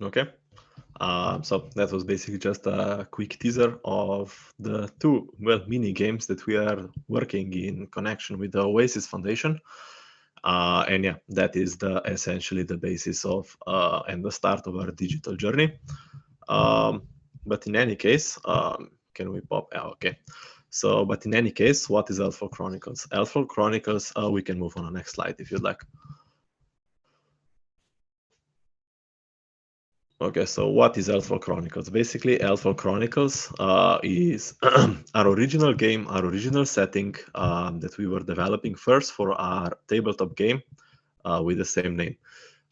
Okay, so that was basically just a quick teaser of the two mini games that we are working in connection with the Oasis Foundation, and yeah, that is essentially the basis of and the start of our digital journey. But in any case, can we pop? Okay. So, but in any case, what is Elf Chronicles? Elf Chronicles, we can move on the next slide if you'd like. Okay, so what is Elfwall Chronicles? Basically, Elfwall Chronicles is our original game, our original setting that we were developing first for our tabletop game with the same name.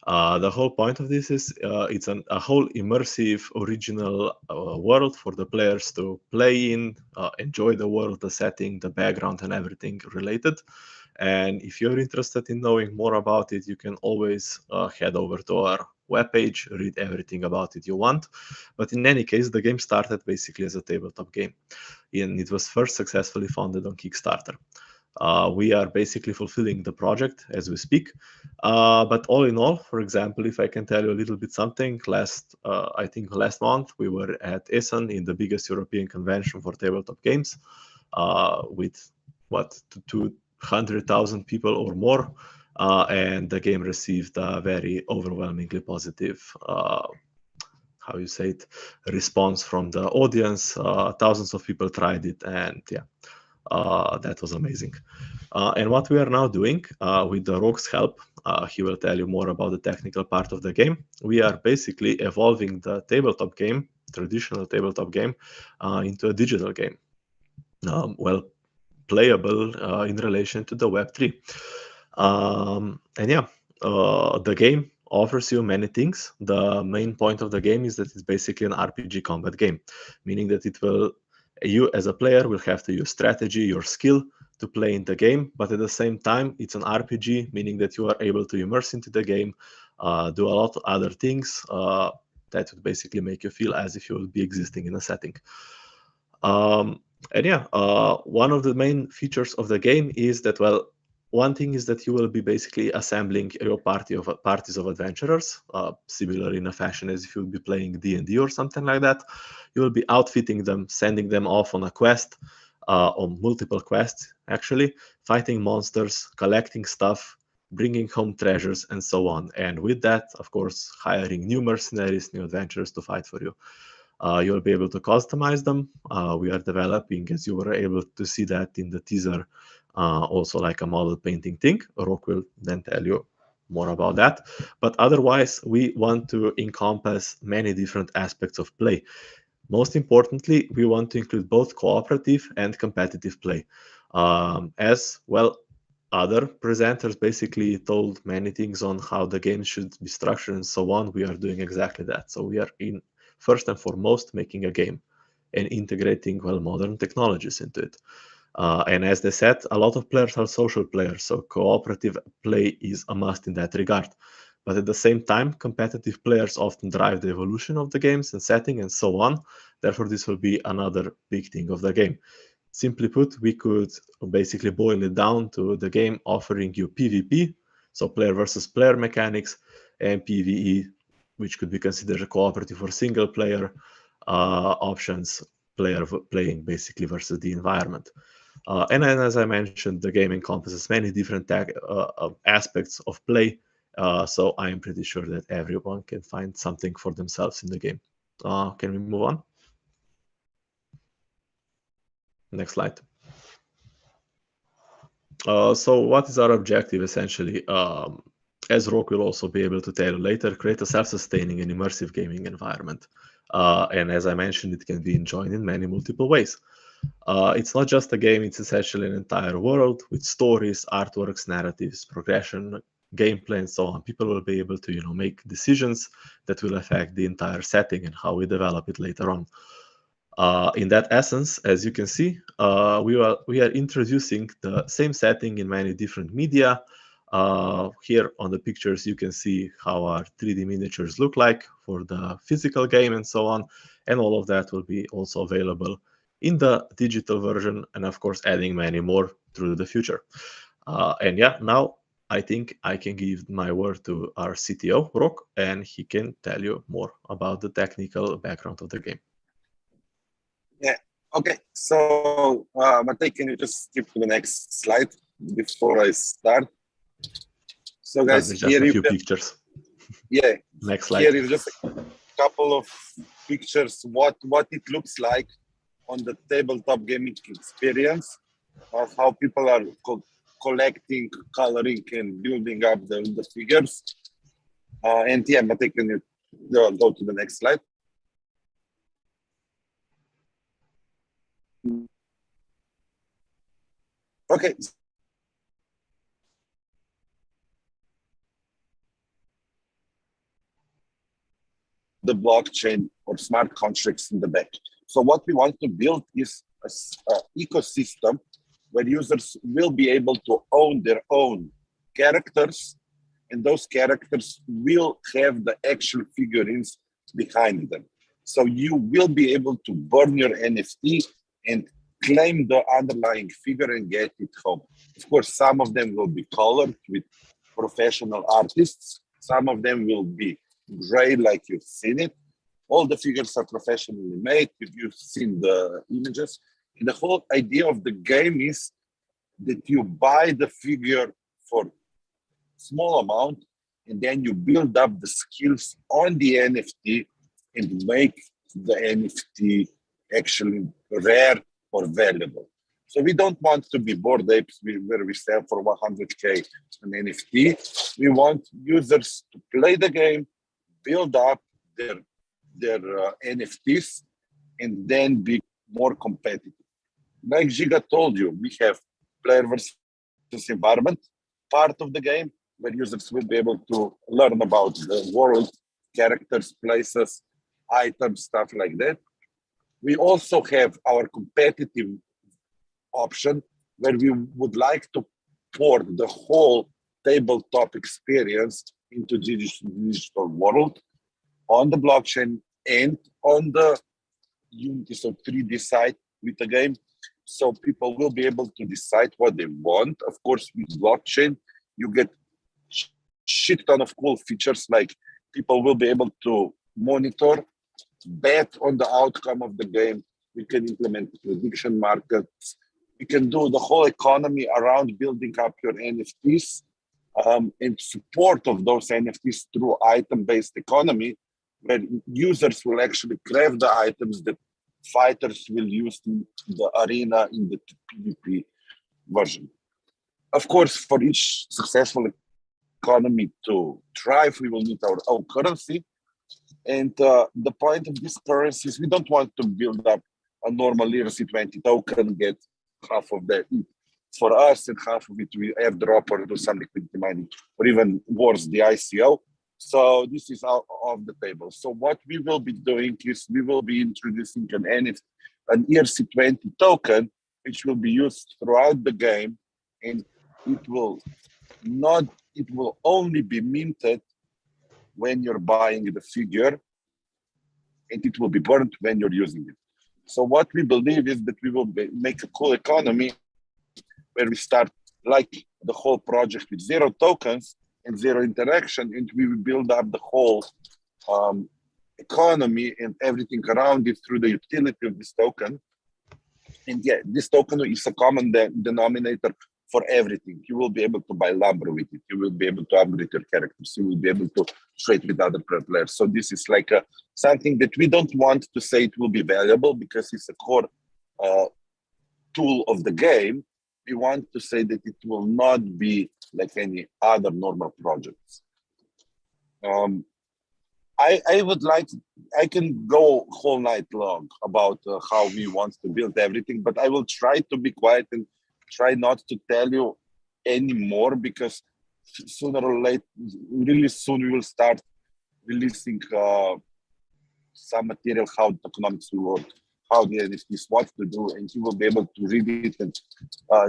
The whole point of this is it's a whole immersive, original world for the players to play in, enjoy the world, the setting, the background, and everything related. And if you're interested in knowing more about it, you can always head over to our webpage, read everything about it you want. But in any case, the game started basically as a tabletop game, and it was first successfully funded on Kickstarter. We are basically fulfilling the project as we speak. But all in all, for example, if I can tell you a little bit something, I think last month we were at Essen in the biggest European convention for tabletop games with 200,000 people or more. And the game received a very overwhelmingly positive response from the audience. Thousands of people tried it, and yeah, that was amazing. And what we are now doing with the Rogue's help, he will tell you more about the technical part of the game. We are basically evolving the tabletop game, traditional tabletop game, into a digital game. Playable in relation to the Web3. The game offers you many things. The main point of the game is that it's basically an RPG combat game, meaning that you as a player will have to use strategy, your skill to play in the game, but at the same time, it's an RPG, meaning that you are able to immerse into the game, do a lot of other things that would basically make you feel as if you would be existing in a setting. One of the main features of the game is that, one thing is that you will be basically assembling your parties of adventurers, similar in a fashion as if you would be playing D&D or something like that. You will be outfitting them, sending them off on a quest, on multiple quests, actually, fighting monsters, collecting stuff, bringing home treasures, and so on. And with that, of course, hiring new mercenaries, new adventurers to fight for you. You'll be able to customize them. We are developing, as you were able to see that in the teaser, also like a model painting thing. Rock will then tell you more about that. But otherwise, we want to encompass many different aspects of play. Most importantly, we want to include both cooperative and competitive play. As well, other presenters basically told many things on how the game should be structured and so on. We are doing exactly that. So we are first and foremost making a game and integrating modern technologies into it. And as they said, a lot of players are social players, so cooperative play is a must in that regard. But at the same time, competitive players often drive the evolution of the games and setting and so on. Therefore, this will be another big thing of the game. Simply put, we could basically boil it down to the game offering you PvP, so player versus player mechanics, and PvE, which could be considered a cooperative or single player options, playing basically versus the environment. And then, as I mentioned, the game encompasses many different aspects of play, so I am pretty sure that everyone can find something for themselves in the game. Can we move on? Next slide. So what is our objective, essentially? As Rock will also be able to tell you later, create a self-sustaining and immersive gaming environment. And as I mentioned, it can be enjoyed in many multiple ways. It's not just a game, it's essentially an entire world with stories, artworks, narratives, progression, gameplay, and so on. People will be able to make decisions that will affect the entire setting and how we develop it later on. In that essence, as you can see, we are introducing the same setting in many different media. Here on the pictures, you can see how our 3D miniatures look like for the physical game and so on. And all of that will be also available in the digital version, and of course, adding many more through the future. Now I think I can give my word to our CTO, Rok, and he can tell you more about the technical background of the game. Yeah. Okay. So, Matej, can you just skip to the next slide before I start? So, guys, just here a few pictures. Yeah. Next slide. Here is just a couple of pictures what it looks like on the tabletop gaming experience of how people are collecting, coloring, and building up the figures. And yeah, Matej, can you Go to the next slide. Okay. The blockchain or smart contracts in the back. So what we want to build is an ecosystem where users will be able to own their own characters, and those characters will have the actual figurines behind them. So you will be able to burn your NFT and claim the underlying figure and get it home. Of course, some of them will be colored with professional artists. Some of them will be gray like you've seen it. All the figures are professionally made. If you've seen the images. And the whole idea of the game is that you buy the figure for small amount, and then you build up the skills on the NFT and make the NFT actually rare or valuable. So we don't want to be Bored Apes where we sell for 100K an NFT. We want users to play the game, build up their NFTs, and then be more competitive. Like Giga told you, we have player versus environment part of the game where users will be able to learn about the world, characters, places, items, stuff like that. We also have our competitive option where we would like to port the whole tabletop experience into digital world on the blockchain and on the Unity, so 3D side with the game. So people will be able to decide what they want. Of course, with blockchain, you get shit ton of cool features, like people will be able to monitor, bet on the outcome of the game. We can implement prediction markets. We can do the whole economy around building up your NFTs and support of those NFTs through item-based economy, where users will actually craft the items that fighters will use in the arena in the PvP version. Of course, for each successful economy to thrive, we will need our own currency. And the point of this currency is we don't want to build up a normal ERC20 token, get half of that for us and half of it we airdrop or do some liquidity mining, or even worse, the ICO. So this is out of the table. So what we will be doing is we will be introducing an ERC20 token, which will be used throughout the game, and it will only be minted when you're buying the figure, and it will be burned when you're using it. So what we believe is that we will make a cool economy where we start like the whole project with 0 tokens and 0 interaction, and we will build up the whole economy and everything around it through the utility of this token. And yeah, this token is a common denominator for everything. You will be able to buy lumber with it. You will be able to upgrade your characters. You will be able to trade with other players. So this is like something that we don't want to say it will be valuable because it's a core tool of the game. We want to say that it will not be like any other normal projects. I can go whole night long about how we want to build everything, but I will try to be quiet and try not to tell you any more, because sooner or later, really soon, we will start releasing some material, how the economics will work, how the NFTs, what to do, and you will be able to read it and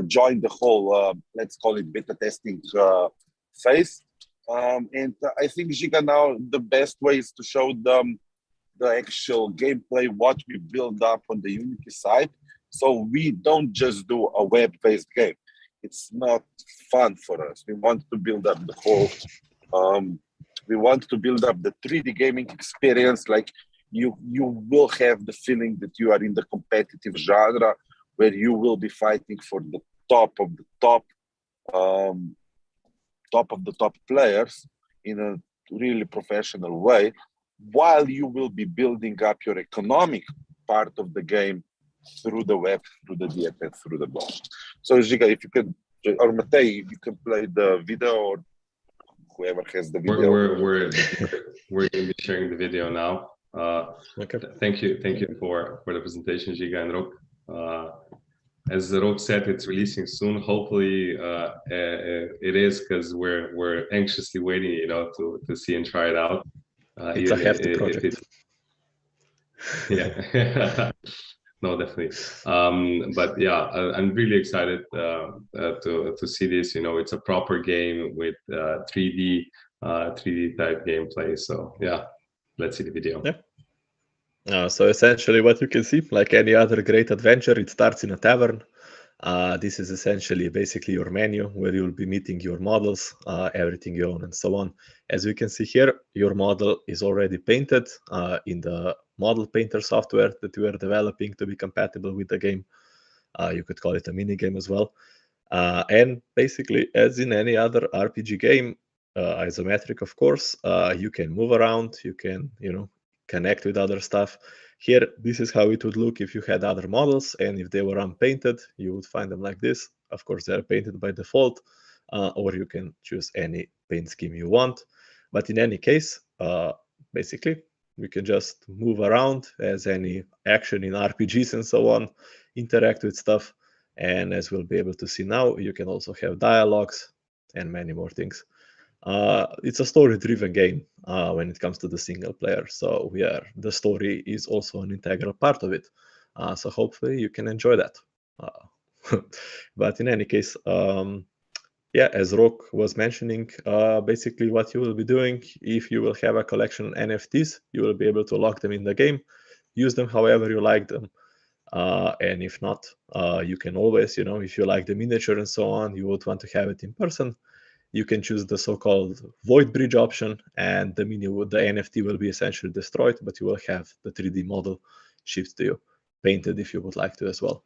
join the whole, let's call it beta testing phase. And I think, Giga, now the best way is to show them the actual gameplay, what we build up on the Unity side. So we don't just do a web-based game. It's not fun for us. We want to build up the whole, we want to build up the 3D gaming experience. Like you will have the feeling that you are in the competitive genre, where you will be fighting for the top of the top, top of the top players in a really professional way, while you will be building up your economic part of the game through the web, through the DFS, through the blog. So Giga, if you could, or Matej, if you can play the video, or whoever has the video. We're going to be sharing the video now. Okay. Thank you for the presentation, Giga and Rok. As Rok said, it's releasing soon. Hopefully, it is, because we're anxiously waiting, you know, to see and try it out. It's a hefty project. Yeah. No, definitely. But yeah, I'm really excited to see this. You know, it's a proper game with 3D type gameplay. So yeah, let's see the video. Yeah. So essentially, what you can see, like any other great adventure, it starts in a tavern. This is essentially basically your menu where you'll be meeting your models, everything you own, and so on. As we can see here, your model is already painted in the model painter software that we are developing to be compatible with the game. You could call it a mini game as well. And basically, as in any other RPG game, isometric, of course, you can move around, you can, you know, connect with other stuff. Here, this is how it would look if you had other models, and if they were unpainted, you would find them like this. Of course, they're painted by default, or you can choose any paint scheme you want. But in any case, basically, we can just move around as any action in RPGs and so on, interact with stuff. And as we'll be able to see now, you can also have dialogues and many more things. It's a story-driven game when it comes to the single player. So the story is also an integral part of it. So hopefully you can enjoy that. But in any case, yeah, as Rok was mentioning, basically what you will be doing, if you will have a collection of NFTs, you will be able to lock them in the game, use them however you like them. And if not, you can always, you know, if you like the miniature and so on, you would want to have it in person, you can choose the so-called void bridge option, and the NFT will be essentially destroyed, but you will have the 3D model shipped to you, painted if you would like to as well.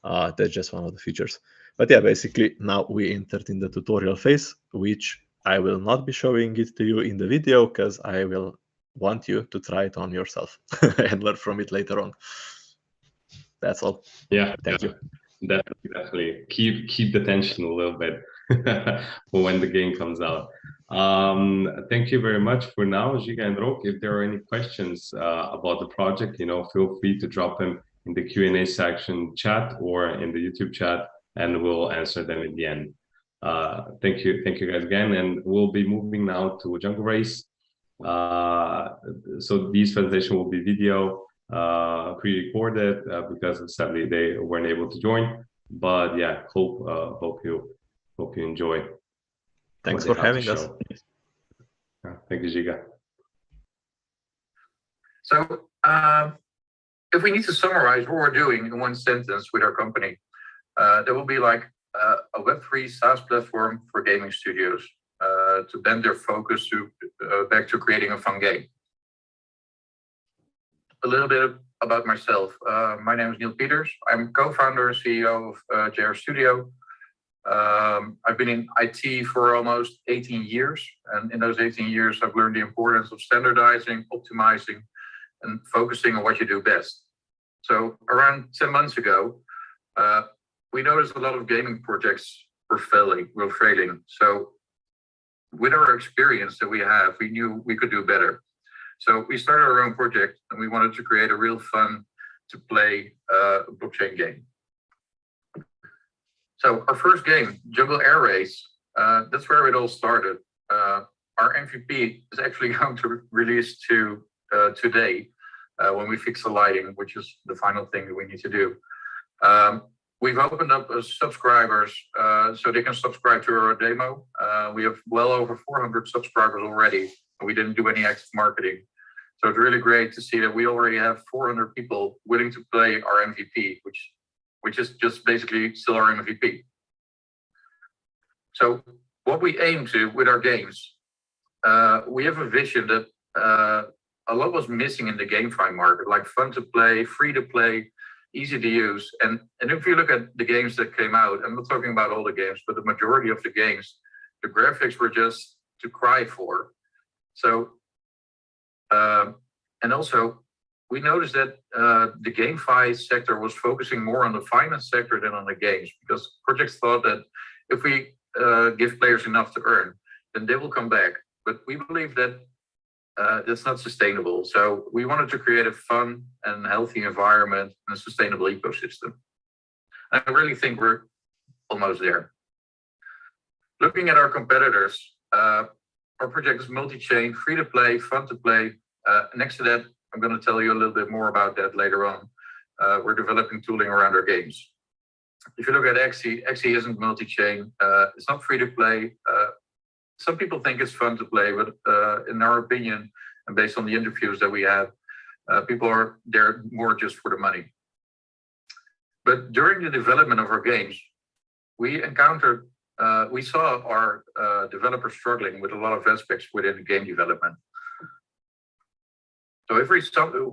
That's just one of the features. But yeah, basically now we entered in the tutorial phase, which I will not be showing it to you in the video because I will want you to try it on yourself and learn from it later on. That's all. Yeah, Thank you. Definitely keep the tension a little bit for when the game comes out. Thank you very much for now, Giga and Rok. If there are any questions about the project, you know, feel free to drop them in the Q&A section chat or in the YouTube chat, and we'll answer them at the end. Thank you guys again, and we'll be moving now to Jungle Race. So these presentation will be video, pre-recorded because sadly they weren't able to join. But yeah, hope you enjoy. Thanks for having us. Thank you, Giga. So if we need to summarize what we're doing in one sentence with our company, there will be like a Web3 SaaS platform for gaming studios to bend their focus back to creating a fun game. A little bit about myself. My name is Neil Peters. I'm co-founder and CEO of JR Studio. I've been in IT for almost 18 years. And in those 18 years, I've learned the importance of standardizing, optimizing, and focusing on what you do best. So around 10 months ago, we noticed a lot of gaming projects were failing. So with our experience that we have, we knew we could do better. So we started our own project, and we wanted to create a real fun to play blockchain game. So our first game, Jungle Air Race, that's where it all started. Our MVP is actually going to release today when we fix the lighting, which is the final thing that we need to do. We've opened up subscribers so they can subscribe to our demo. We have well over 400 subscribers already, and we didn't do any active marketing. So it's really great to see that we already have 400 people willing to play our MVP, which is just basically still our MVP. So what we aim to with our games, we have a vision that a lot was missing in the GameFi market, like fun to play, free to play, easy to use. And if you look at the games that came out, I'm not talking about all the games, but the majority of the games, the graphics were just to cry for. So, and also we noticed that the GameFi sector was focusing more on the finance sector than on the games, because projects thought that if we give players enough to earn, then they will come back. But we believe that that's not sustainable. So we wanted to create a fun and healthy environment and a sustainable ecosystem. And I really think we're almost there. Looking at our competitors, our project is multi-chain, free to play, fun to play. Next to that, I'm going to tell you a little bit more about that later on. We're developing tooling around our games. If you look at Xe isn't multi-chain. It's not free to play. Some people think it's fun to play, but in our opinion, and based on the interviews that we have, people are there more just for the money. But during the development of our games, we saw our developers struggling with a lot of aspects within game development. So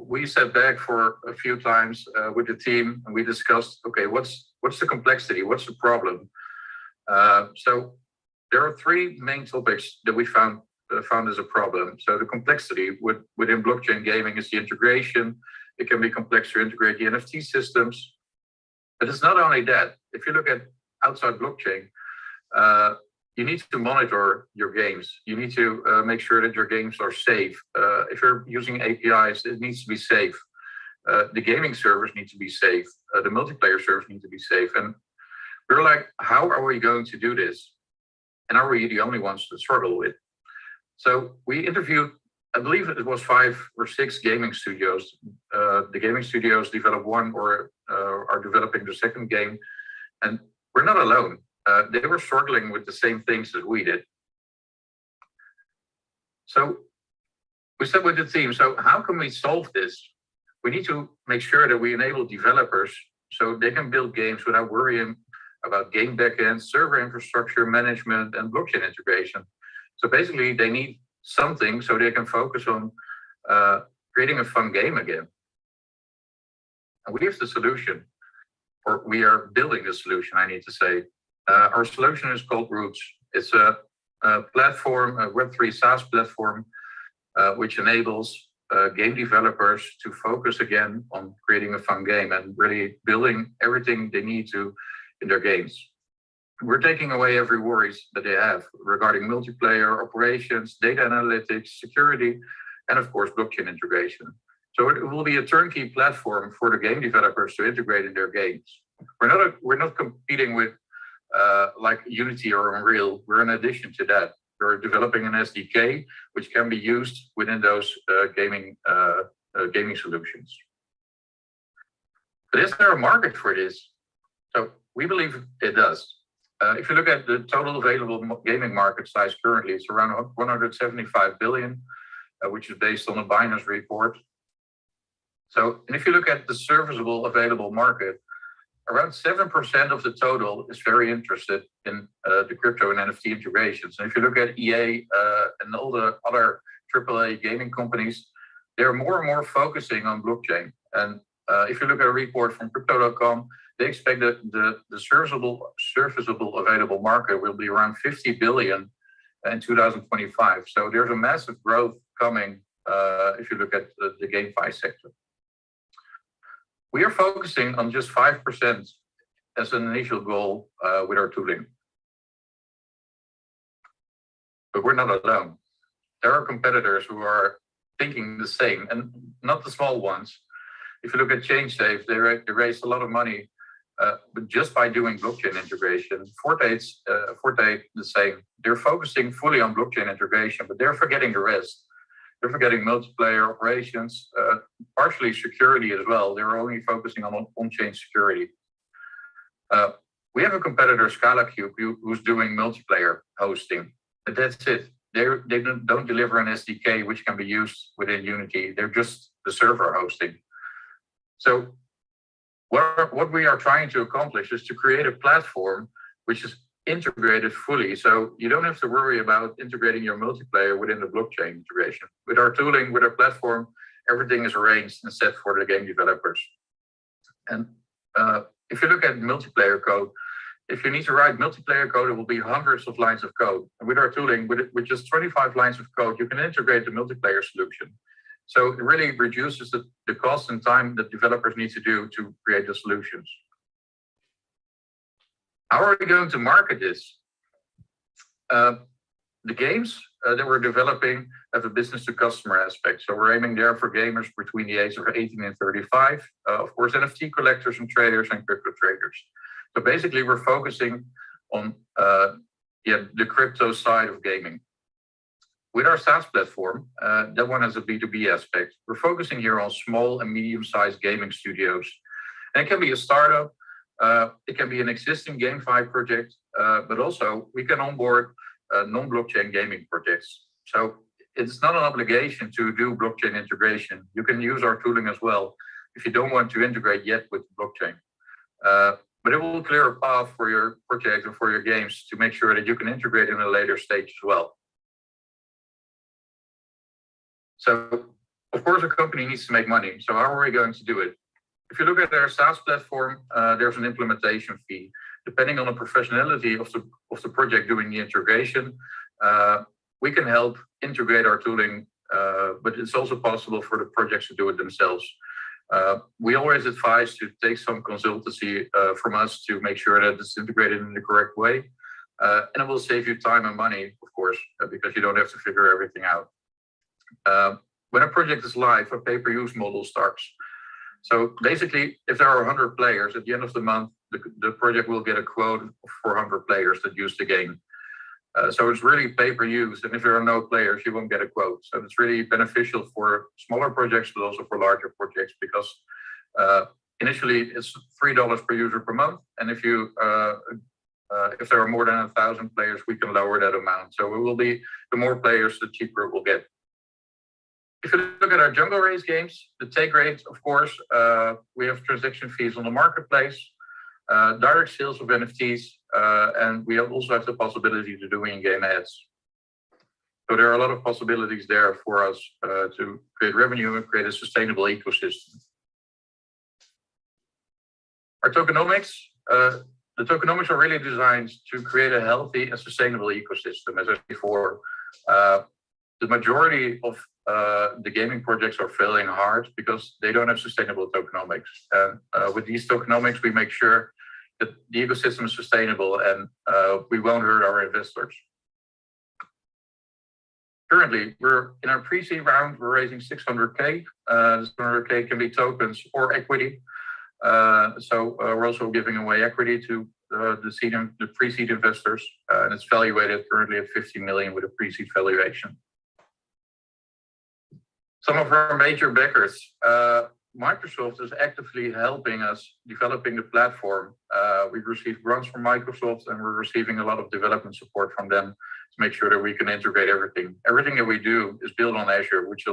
we sat back for a few times with the team and we discussed, okay, what's the complexity? What's the problem? So there are three main topics that we found as a problem. So the complexity within blockchain gaming is the integration. It can be complex to integrate the NFT systems. But it's not only that. If you look at outside blockchain, you need to monitor your games. You need to make sure that your games are safe. If you're using APIs, it needs to be safe. The gaming servers need to be safe. The multiplayer servers need to be safe. And we're like, how are we going to do this? And are we the only ones to struggle with? So we interviewed, I believe it was 5 or 6 gaming studios. The gaming studios developed one or are developing the second game. And we're not alone. They were struggling with the same things as we did. So we said with the team, so how can we solve this? We need to make sure that we enable developers so they can build games without worrying about game backend, server infrastructure management, and blockchain integration. So basically, they need something so they can focus on creating a fun game again. And we have the solution, or we are building the solution, I need to say. Our solution is called Roots. It's a platform, a Web3 SaaS platform, which enables game developers to focus again on creating a fun game and really building everything they need to in their games. We're taking away every worries that they have regarding multiplayer, operations, data analytics, security, and of course, blockchain integration. So it will be a turnkey platform for the game developers to integrate in their games. We're not competing with like Unity or Unreal. We're in addition to that. We're developing an SDK which can be used within those gaming solutions. But is there a market for this? So we believe it does. If you look at the total available gaming market size currently, it's around 175 billion, which is based on a Binance report. So, and if you look at the serviceable available market, around 7% of the total is very interested in the crypto and NFT integrations. And if you look at EA and all the other AAA gaming companies, they're more and more focusing on blockchain. And if you look at a report from Crypto.com, they expect that the serviceable available market will be around 50 billion in 2025. So there's a massive growth coming if you look at the GameFi sector. We are focusing on just 5% as an initial goal with our tooling. But we're not alone. There are competitors who are thinking the same, and not the small ones. If you look at ChangeSafe, they raised a lot of money, but just by doing blockchain integration. Forte the same. They're focusing fully on blockchain integration, but they're forgetting the rest. They're forgetting multiplayer operations, partially security as well. They're only focusing on on-chain security. We have a competitor, ScalaCube, who's doing multiplayer hosting, but that's it. They don't deliver an SDK which can be used within Unity. They're just the server hosting. So what we are trying to accomplish is to create a platform which is integrated fully. So you don't have to worry about integrating your multiplayer within the blockchain integration. With our tooling, with our platform, everything is arranged and set for the game developers. And if you look at multiplayer code, if you need to write multiplayer code, it will be hundreds of lines of code. And with our tooling, with just 25 lines of code, you can integrate the multiplayer solution. So it really reduces the cost and time that developers need to do to create the solutions. How are we going to market this? The games that we're developing have a business to customer aspect. So we're aiming there for gamers between the age of 18 and 35. Of course, NFT collectors and traders and crypto traders. So basically, we're focusing on the crypto side of gaming. With our SaaS platform, that one has a B2B aspect. We're focusing here on small and medium-sized gaming studios. And it can be a startup, it can be an existing GameFi project, but also we can onboard non-blockchain gaming projects. So it's not an obligation to do blockchain integration. You can use our tooling as well if you don't want to integrate yet with blockchain. But it will clear a path for your project and for your games to make sure that you can integrate in a later stage as well. So, of course, a company needs to make money. So how are we going to do it? If you look at our SaaS platform, there's an implementation fee. Depending on the professionality of the project doing the integration, we can help integrate our tooling, but it's also possible for the projects to do it themselves. We always advise to take some consultancy from us to make sure that it's integrated in the correct way. And it will save you time and money, of course, because you don't have to figure everything out. When a project is live, a pay-per-use model starts. So basically, if there are 100 players, at the end of the month, the project will get a quote of 400 players that use the game. So it's really pay-per-use, and if there are no players, you won't get a quote. So it's really beneficial for smaller projects, but also for larger projects, because initially it's $3 per user per month, and if there are more than 1,000 players, we can lower that amount. So it will be, the more players, the cheaper it will get. If you look at our Jungle Race games, the take rate, of course, we have transaction fees on the marketplace, direct sales of NFTs, and we also have the possibility to do in-game ads. So there are a lot of possibilities there for us to create revenue and create a sustainable ecosystem. Our tokenomics, the tokenomics are really designed to create a healthy and sustainable ecosystem. As I said before, the majority of the gaming projects are failing hard because they don't have sustainable tokenomics. And with these tokenomics, we make sure that the ecosystem is sustainable and we won't hurt our investors. Currently, we're in our pre-seed round, we're raising 600K. This 600K can be tokens or equity. So we're also giving away equity to the pre-seed investors, and it's valuated currently at 50 million with a pre-seed valuation. Some of our major backers, Microsoft is actively helping us developing the platform. We've received grants from Microsoft, and we're receiving a lot of development support from them to make sure that we can integrate everything. Everything that we do is built on Azure, which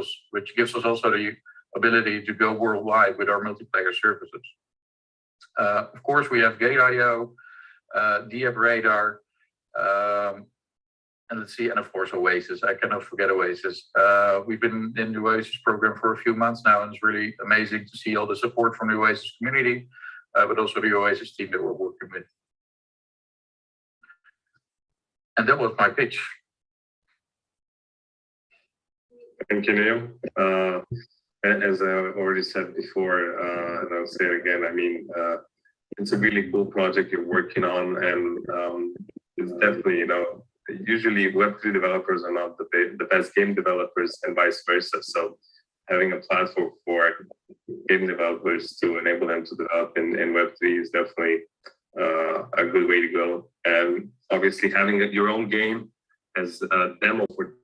gives us also the ability to go worldwide with our multiplayer services. Of course, we have Gate.io, DappRadar, and let's see, and of course, Oasis. I cannot forget Oasis. We've been in the Oasis program for a few months now, and it's really amazing to see all the support from the Oasis community, but also the Oasis team that we're working with. And that was my pitch. Thank you, Neil. As I already said before, and I'll say it again, I mean, it's a really cool project you're working on, and it's definitely, usually Web3 developers are not the best game developers and vice versa. So having a platform for game developers to enable them to develop in Web3 is definitely a good way to go. And obviously having your own game as a demo for.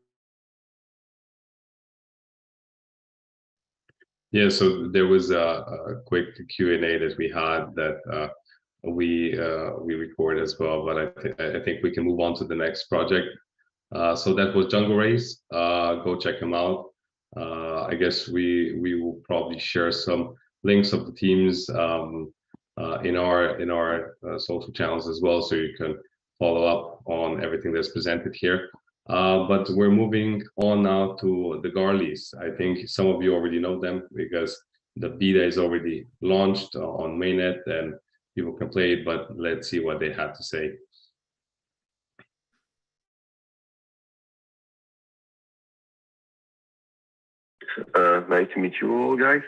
Yeah, so there was a quick Q&A that we had that we record as well, but I think we can move on to the next project. So that was Jungle Race. Go check them out. I guess we will probably share some links of the teams in our social channels as well, so you can follow up on everything that's presented here. But we're moving on now to the Guardlys. I think some of you already know them because the beta is already launched on mainnet and people can play it, but let's see what they have to say. Nice to meet you all, guys.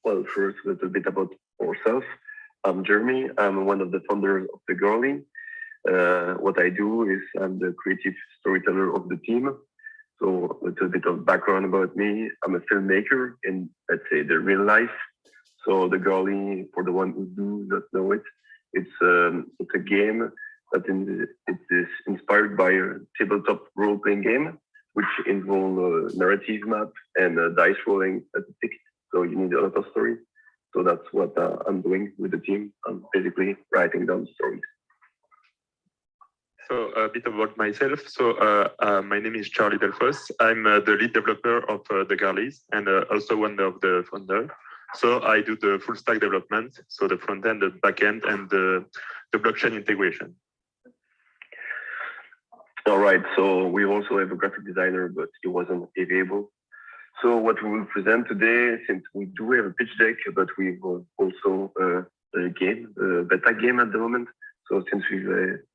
Well, first, a little bit about ourselves. I'm Jeremy. I'm one of the founders of the Guardlys. What I do is I'm the creative storyteller of the team. So it's a bit of background about me. I'm a filmmaker in, let's say, the real life. So the Guardly, for the one who do not know it, it's a game that it is inspired by a tabletop role-playing game, which involve a narrative map and dice rolling statistics. So you need a lot of story. So that's what I'm doing with the team. I'm basically writing down stories. So a bit about myself. So my name is Charlie Delfos. I'm the lead developer of the Guardlys and also one of the founders. So I do the full stack development, so the front end, the back end, and the blockchain integration. All right. So we also have a graphic designer, but he wasn't available. So what we will present today, since we do have a pitch deck, but we've also a game, a beta game at the moment. So since we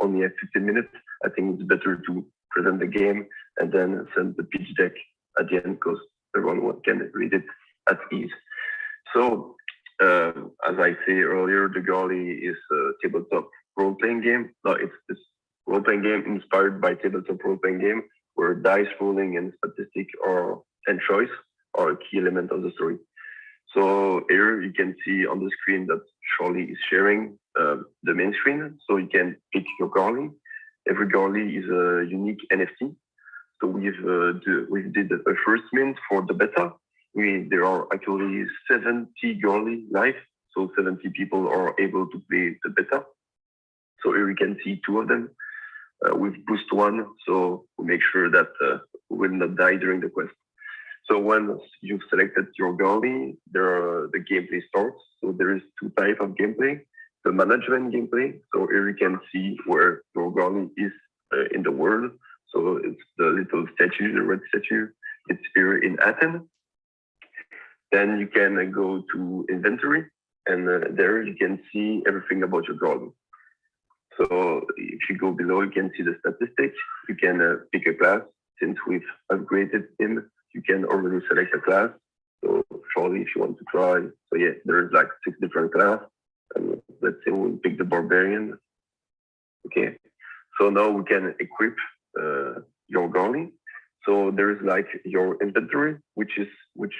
only have 15 minutes, I think it's better to present the game and then send the pitch deck at the end because everyone can read it at ease. So as I said earlier, the Guardly is a tabletop role-playing game. No, it's this role-playing game inspired by tabletop role-playing game where dice rolling and statistic and choice are a key element of the story. So here you can see on the screen that Charlie is sharing the main screen. So you can pick your Guardly. Every Guardly is a unique NFT. So we did a first mint for the beta. There are actually 70 Guardly live. So 70 people are able to play the beta. So here you can see two of them. We've boosted one, so we make sure that we will not die during the quest. So once you've selected your Guardly, the gameplay starts. So there is two types of gameplay. The management gameplay. So here you can see where your Guardly is in the world. So it's the little statue, the red statue. It's here in Athens. Then you can go to inventory, and there you can see everything about your Guardly. So if you go below, you can see the statistics. You can pick a class. Since we've upgraded him, you can already select a class. So Charlie, if you want to try. So yeah, there's like 6 different classes. And let's say we'll pick the barbarian. Okay. So now we can equip your Guardly. So there is like your inventory, which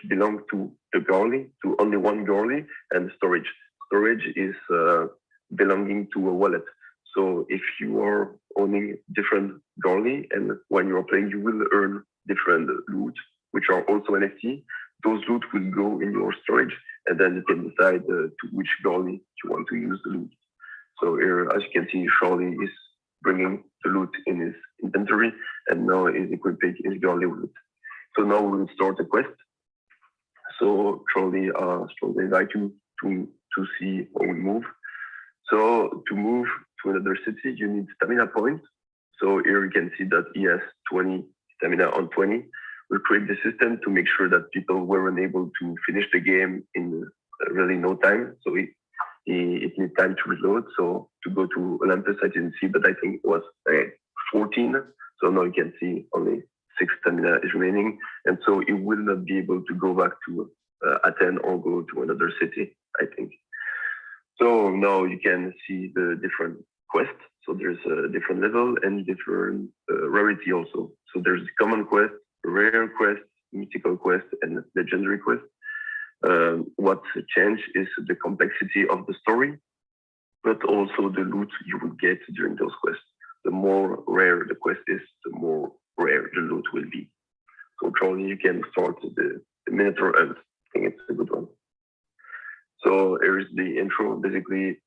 belongs to the Guardly, to only one Guardly, and storage. Storage is belonging to a wallet. So if you are owning different Guardly, and when you are playing, you will earn different loot, which are also NFT. Those loot will go in your storage, and then you can decide to which Guardly you want to use the loot. So here, as you can see, Charlie is bringing the loot in his inventory, and now is equipping his Guardly with it. So now we will start the quest. So Charlie, strongly invite you to see how we move. So to move to another city, you need stamina points. So here you can see that he has 20 stamina on 20. We'll create the system to make sure that people were unable to finish the game in really no time. So it needs time to reload. So to go to Olympus, I didn't see, but I think it was 14. So now you can see only 6 stamina is remaining. And so it will not be able to go back to Athens or go to another city, I think. So now you can see the different quests. So there's a different level and different rarity also. So there's common quest, rare quest, mythical quest, and legendary quest. What's changed is the complexity of the story, but also the loot you will get during those quests. The more rare the quest is, the more rare the loot will be. So Charlie, you can start the Minotaur Hunt. I think it's a good one. So here is the intro. Basically,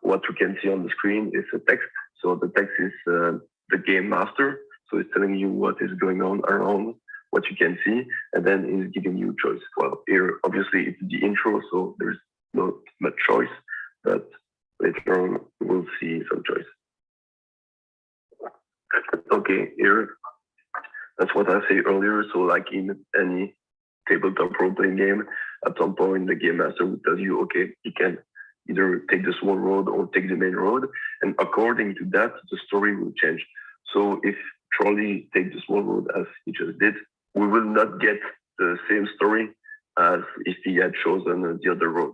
what you can see on the screen is a text. So the text is the game master. So it's telling you what is going on around, what you can see, and then it's giving you choice. Well, here, obviously, it's the intro, so there's not much choice, but later on, we'll see some choice. Okay, here, that's what I said earlier. So like in any tabletop role-playing game, at some point, the game master will tell you, okay, you can either take the small road or take the main road. And according to that, the story will change. So if Charlie takes the small road as he just did, we will not get the same story as if he had chosen the other road.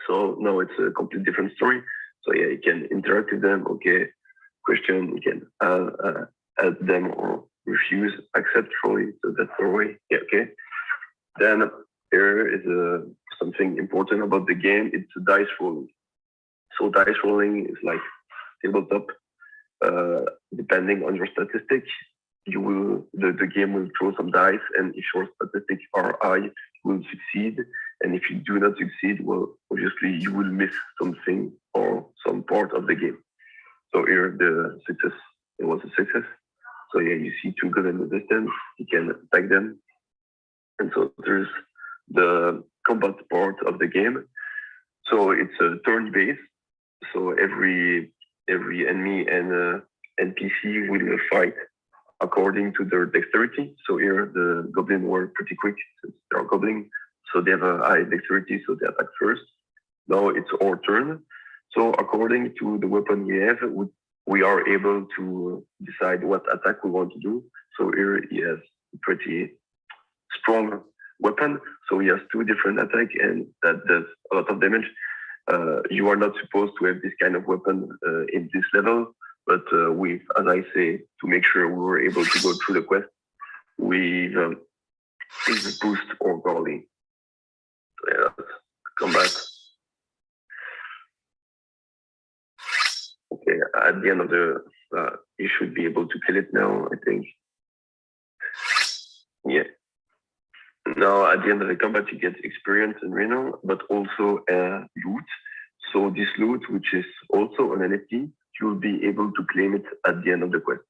So now it's a completely different story. So yeah, you can interact with them. Okay, question, you can add them or refuse, accept, probably. So that's the way. Yeah, okay. Then here is something important about the game. It's dice rolling. So dice rolling is like tabletop. Depending on your statistic, the game will throw some dice, and if your statistics are high, you will succeed. And if you do not succeed, well, obviously you will miss something or some part of the game. So here the success, it was a success. So yeah, you see two guys in the distance, you can attack them. And so there's the combat part of the game. So it's a turn-based. So every enemy and NPC will fight according to their dexterity. So here the goblins were pretty quick since they are goblins. So they have a high dexterity, so they attack first. Now it's our turn. So according to the weapon we have, we are able to decide what attack we want to do. So here he has a pretty strong weapon. So he has two different attacks, and that does a lot of damage. You are not supposed to have this kind of weapon in this level, but as I say, to make sure we were able to go through the quest, we boost our Guardly. So yeah, combat. Okay, at the end of the, you should be able to kill it now, I think. Yeah. Now, at the end of the combat, you get experience and renown, but also loot. So this loot, which is also an NFT, you'll be able to claim it at the end of the quest.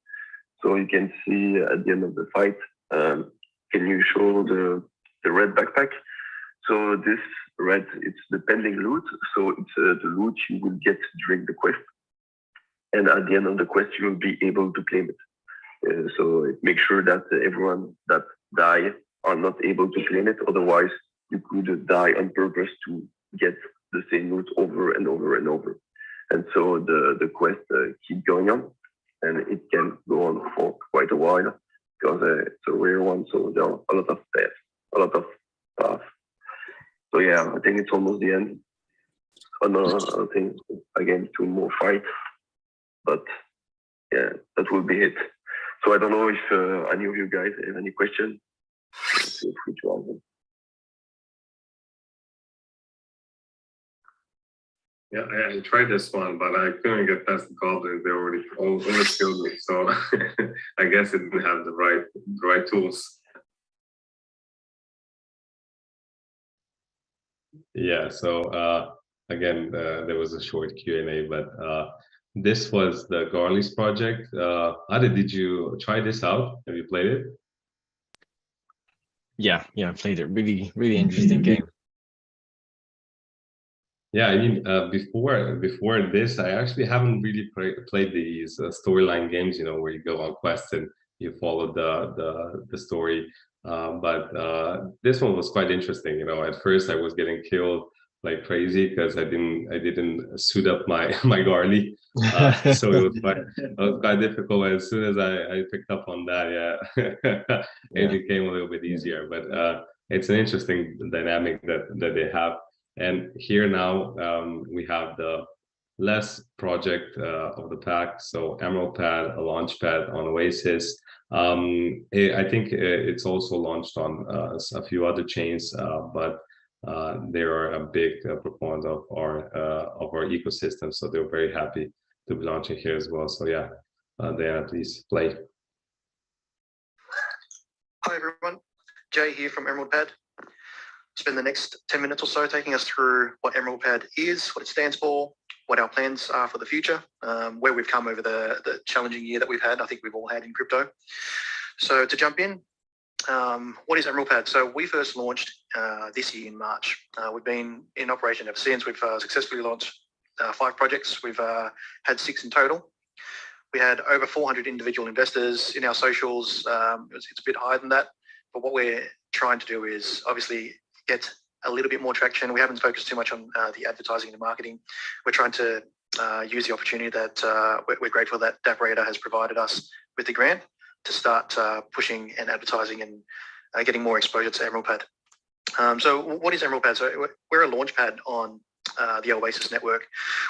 So you can see at the end of the fight, can you show the red backpack? So this red, it's the pending loot. So it's the loot you will get during the quest. And at the end of the quest, you will be able to claim it. So it makes sure that everyone that die are not able to claim it. Otherwise, you could die on purpose to get the same loot over and over and over. And so the quest keep going on, and it can go on for quite a while because it's a rare one. So there are a lot of paths, a lot of paths. So yeah, I think it's almost the end. I think again 2 more fights, but yeah, that will be it. So I don't know if any of you guys have any questions. Feel free to ask them. Yeah, I tried this one, but I couldn't get past the Guardlys. They already killed me, so I guess it didn't have the right tools. Yeah. So again, there was a short Q&A, but this was the Guardlys project. Ade, did you try this out? Have you played it? Yeah, I played it. Really interesting game. Yeah, I mean, before this, I actually haven't really played these storyline games, where you go on quests and you follow the story. But this one was quite interesting. At first I was getting killed like crazy because I didn't suit up my Guardly. So it was quite difficult. As soon as I picked up on that, it became a little bit easier. But it's an interesting dynamic that they have. And here now we have the last project of the pack. So Emerald Pad, a launch pad on Oasis. I think it's also launched on a few other chains, but they are a big proponent of our ecosystem. So they're very happy to be launching here as well. So yeah, Diana, please play. Hi everyone, Jay here from Emerald Pad. Spend the next 10 minutes or so taking us through what Emerald Pad is, what it stands for, what our plans are for the future, where we've come over the challenging year that we've had. I think we've all had in crypto. So to jump in, what is Emerald Pad? So we first launched this year in March. We've been in operation ever since. We've successfully launched 5 projects. We've had 6 in total. We had over 400 individual investors in our socials. It's a bit higher than that, but what we're trying to do is obviously get a little bit more traction. We haven't focused too much on the advertising and the marketing. We're trying to use the opportunity that we're grateful that DappRadar has provided us with the grant to start pushing and advertising and getting more exposure to Emerald Pad. So what is Emerald Pad? So we're a launch pad on the Oasis network.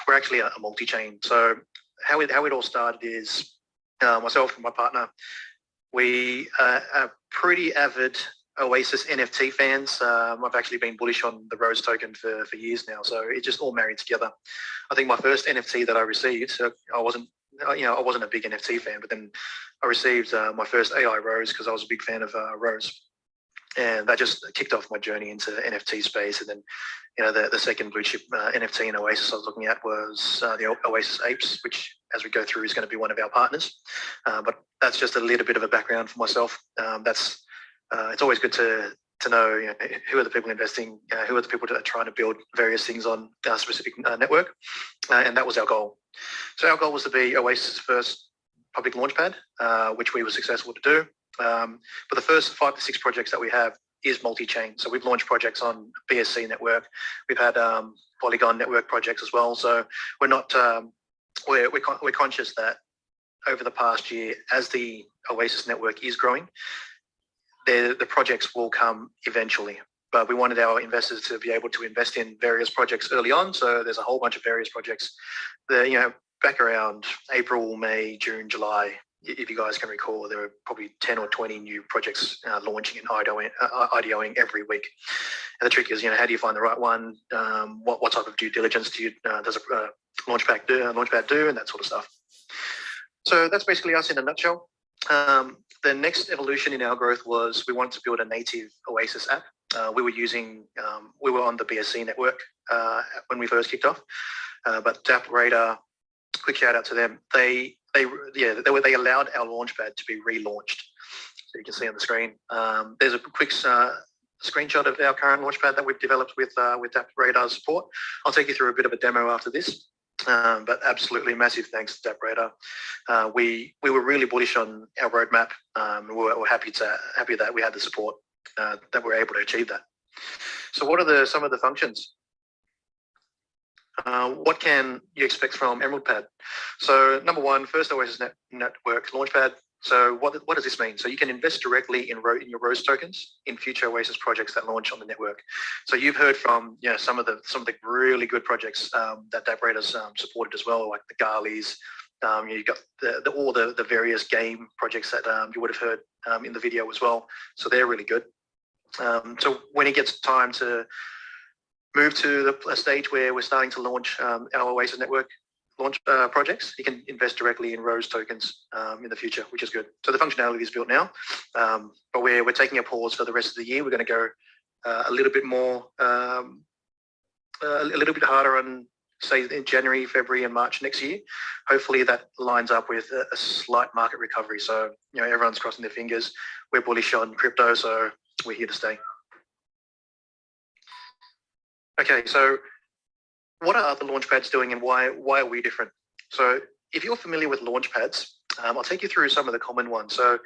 We're actually a multi-chain. So how it all started is myself and my partner. We are pretty avid Oasis NFT fans. I've actually been bullish on the Rose token for years now, so it just all married together. I think my first NFT that I received, so I wasn't a big NFT fan, but then I received my first AI Rose because I was a big fan of Rose, and that just kicked off my journey into NFT space. And then, the second blue chip NFT in Oasis I was looking at was the Oasis Apes, which, as we go through, is going to be one of our partners. But that's just a little bit of a background for myself. It's always good to know, who are the people investing, who are the people that are trying to build various things on a specific network, and that was our goal. So our goal was to be Oasis' first public launchpad, which we were successful to do. But the first 5 to 6 projects that we have is multi-chain. So we've launched projects on BSC network. We've had Polygon network projects as well. So we're not we're conscious that over the past year, as the Oasis network is growing, the projects will come eventually. But we wanted our investors to be able to invest in various projects early on. So there's a whole bunch of various projects that, back around April, May, June, July, if you guys can recall, there were probably 10 or 20 new projects launching and IDOing every week. And the trick is, how do you find the right one? What type of due diligence does a launchpad do, and that sort of stuff. So that's basically us in a nutshell. The next evolution in our growth was we wanted to build a native Oasis app. We were on the BSC network when we first kicked off, but DappRadar, quick shout out to them. They allowed our launchpad to be relaunched. So you can see on the screen. There's a quick screenshot of our current launchpad that we've developed with DappRadar's support. I'll take you through a bit of a demo after this. But absolutely massive thanks to DappRadar. We were really bullish on our roadmap. We were happy that we had the support that we were able to achieve that. So what are some of the functions? What can you expect from EmeraldPad? So number one, first Oasis Network Launchpad. So what does this mean? So you can invest directly in your Rose tokens in future Oasis projects that launch on the network. So you've heard from some of the really good projects that DappRadar's supported as well, like the Guardlys. You've got all the various game projects that you would have heard in the video as well. So they're really good. So when it gets time to move to a stage where we're starting to launch our Oasis Network launch projects, you can invest directly in Rose tokens in the future, which is good. So the functionality is built now, but we're taking a pause for the rest of the year. We're going to go a little bit more, a little bit harder on, say, in January, February, and March next year. Hopefully that lines up with a slight market recovery. So everyone's crossing their fingers. We're bullish on crypto, so we're here to stay. Okay, so what are other launchpads doing and why are we different? So if you're familiar with launchpads, I'll take you through some of the common ones. So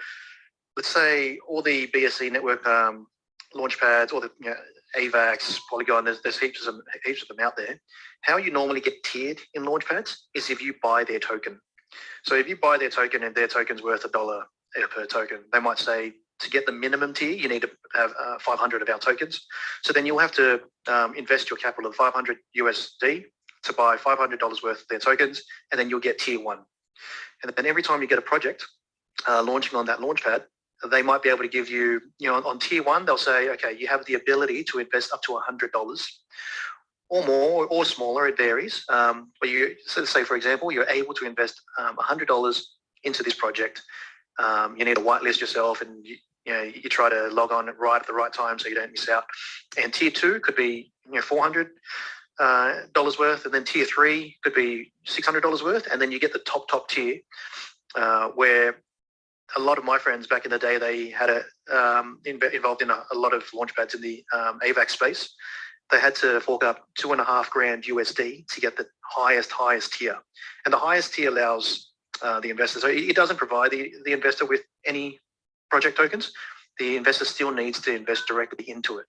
let's say all the BSC network launchpads, or the AVAX, Polygon, there's heaps of them out there. How you normally get tiered in launchpads is if you buy their token. So if you buy their token and their token's worth $1 per token, they might say, to get the minimum tier, you need to have 500 of our tokens. So then you'll have to invest your capital of 500 USD to buy $500 worth of their tokens, and then you'll get tier 1. And then every time you get a project launching on that launchpad, they might be able to give you, on tier 1, they'll say, okay, you have the ability to invest up to $100 or more or smaller, it varies. But so say, for example, you're able to invest $100 into this project. You need to whitelist yourself, and you try to log on right at the right time so you don't miss out. And tier 2 could be $400 worth, and then tier 3 could be $600 worth, and then you get the top tier, where a lot of my friends back in the day, they had involved in a lot of launchpads in the AVAX space. They had to fork up $2,500 USD to get the highest tier, and the highest tier allows the investor. So it doesn't provide the investor with any project tokens. The investor still needs to invest directly into it.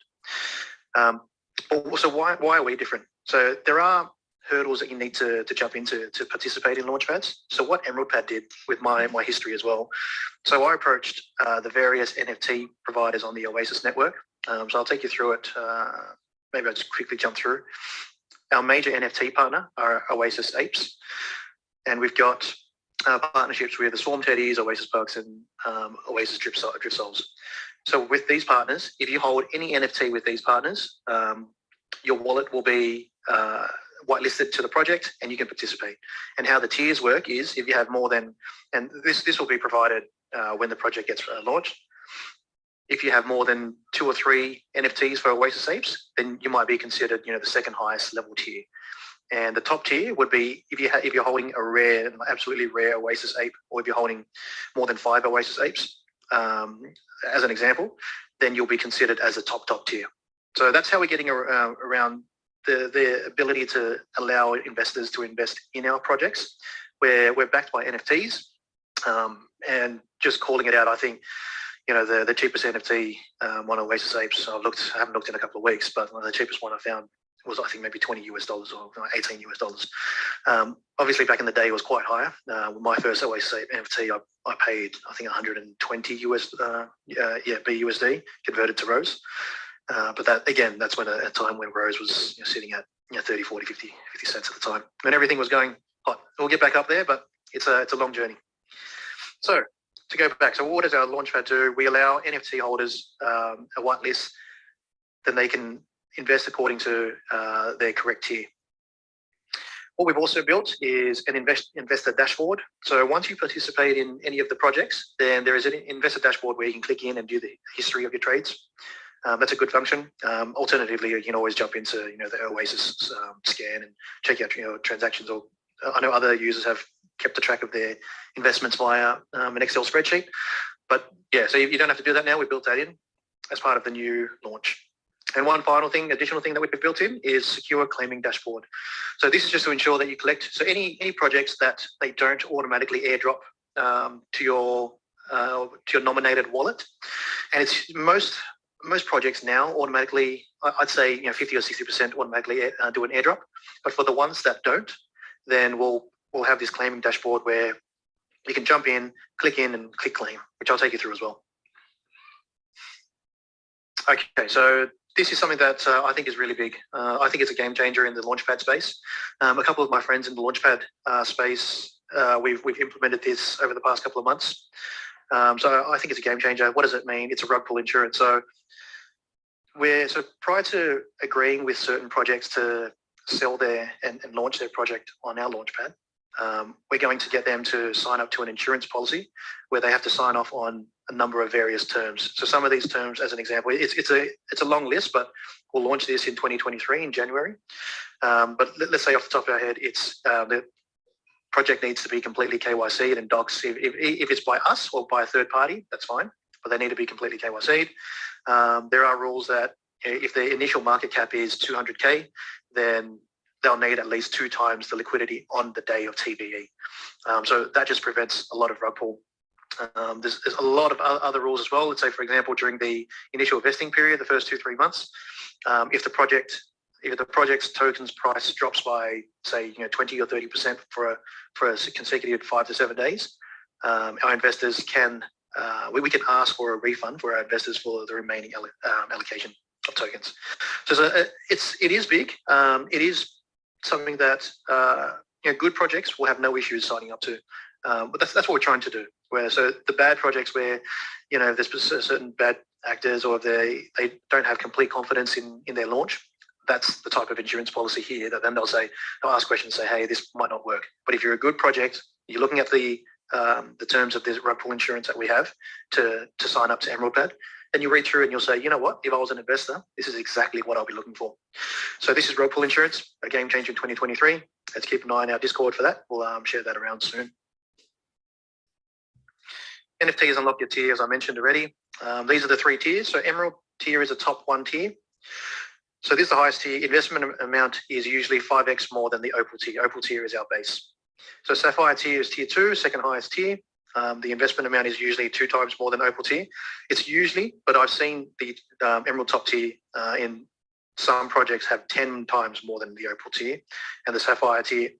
So why are we different? So there are hurdles that you need to jump into to participate in launchpads. So what EmeraldPad did with my history as well. So I approached the various NFT providers on the Oasis network. So I'll take you through it. Maybe I'll just quickly jump through. Our major NFT partner are Oasis Apes. and we've got partnerships with the Swarm Teddies, Oasis Bucks, and Oasis Drip Souls. So with these partners, if you hold any NFT with these partners, your wallet will be whitelisted to the project and you can participate. And how the tiers work is if you have more than, and this will be provided when the project gets launched. If you have more than 2 or 3 NFTs for Oasis Apes, then you might be considered, the second highest level tier. And the top tier would be if you're holding a rare, absolutely rare Oasis Ape, or if you're holding more than 5 Oasis Apes, as an example, then you'll be considered as a top tier. So that's how we're getting around the ability to allow investors to invest in our projects, where we're backed by NFTs, and just calling it out. I think the cheapest NFT, one Oasis Apes. I haven't looked in a couple of weeks, but the cheapest one I found was, I think, maybe $20 or $18. Obviously, back in the day, it was quite higher. My first Oasis Ape NFT, I paid, I think, 120 BUSD converted to Rose. But that's when a time when Rose was sitting at 30, 40, 50 cents at the time, when everything was going hot. We'll get back up there, but it's a long journey. So to go back, so what does our Launchpad do? We allow NFT holders a whitelist, then they can invest according to their correct tier. What we've also built is an investor dashboard. So once you participate in any of the projects, then there is an investor dashboard where you can click in and do the history of your trades. That's a good function. Alternatively, you can always jump into the Oasis scan and check out transactions. Or I know other users have kept a track of their investments via an Excel spreadsheet. But yeah, so you don't have to do that now. We built that in as part of the new launch. And one final thing, additional thing that we've built in is secure claiming dashboard. So this is just to ensure that you collect. So any projects that they don't automatically airdrop to your nominated wallet, and it's most projects now automatically, I'd say 50 or 60% automatically do an airdrop. But for the ones that don't, then we'll have this claiming dashboard where you can jump in, click in, and click claim, which I'll take you through as well. Okay, so this is something that I think is really big. I think it's a game changer in the Launchpad space. A couple of my friends in the Launchpad space, we've implemented this over the past couple of months. So I think it's a game changer. What does it mean? It's a rug pull insurance. So prior to agreeing with certain projects to sell their and launch their project on our Launchpad, we're going to get them to sign up to an insurance policy where they have to sign off on a number of various terms. So some of these terms, as an example, it's a long list, but we'll launch this in 2023 in January. But let's say off the top of our head, it's the project needs to be completely KYC'd and docs. If it's by us or by a third party, that's fine, but they need to be completely KYC'd. There are rules that if the initial market cap is 200K, then they'll need at least 2 times the liquidity on the day of TBE. So that just prevents a lot of rug pull. There's a lot of other rules as well. Let's say, for example, during the initial vesting period, the first 2-3 months, if the project's tokens price drops by, say, 20 or 30% for a consecutive 5 to 7 days, our investors can we can ask for a refund for our investors for the remaining allocation of tokens. So it is big. It is something that good projects will have no issues signing up to. But that's what we're trying to do. So the bad projects where there's certain bad actors, or they don't have complete confidence in their launch, that's the type of insurance policy here that then they'll ask questions, say, hey, this might not work. But if you're a good project, you're looking at the terms of this rug pull insurance that we have to sign up to EmeraldPad, and you read through and you'll say, you know what, if I was an investor, this is exactly what I'll be looking for. So this is rug pull insurance, a game changer in 2023. Let's keep an eye on our Discord for that. We'll share that around soon. NFTs unlock your tier, as I mentioned already. These are the 3 tiers. So Emerald tier is a top 1 tier. So this is the highest tier. Investment amount is usually 5x more than the Opal tier. Opal tier is our base. So Sapphire tier is tier 2, second highest tier. The investment amount is usually 2 times more than Opal tier. It's usually, but I've seen the Emerald top tier in some projects have 10 times more than the Opal tier, and the Sapphire tier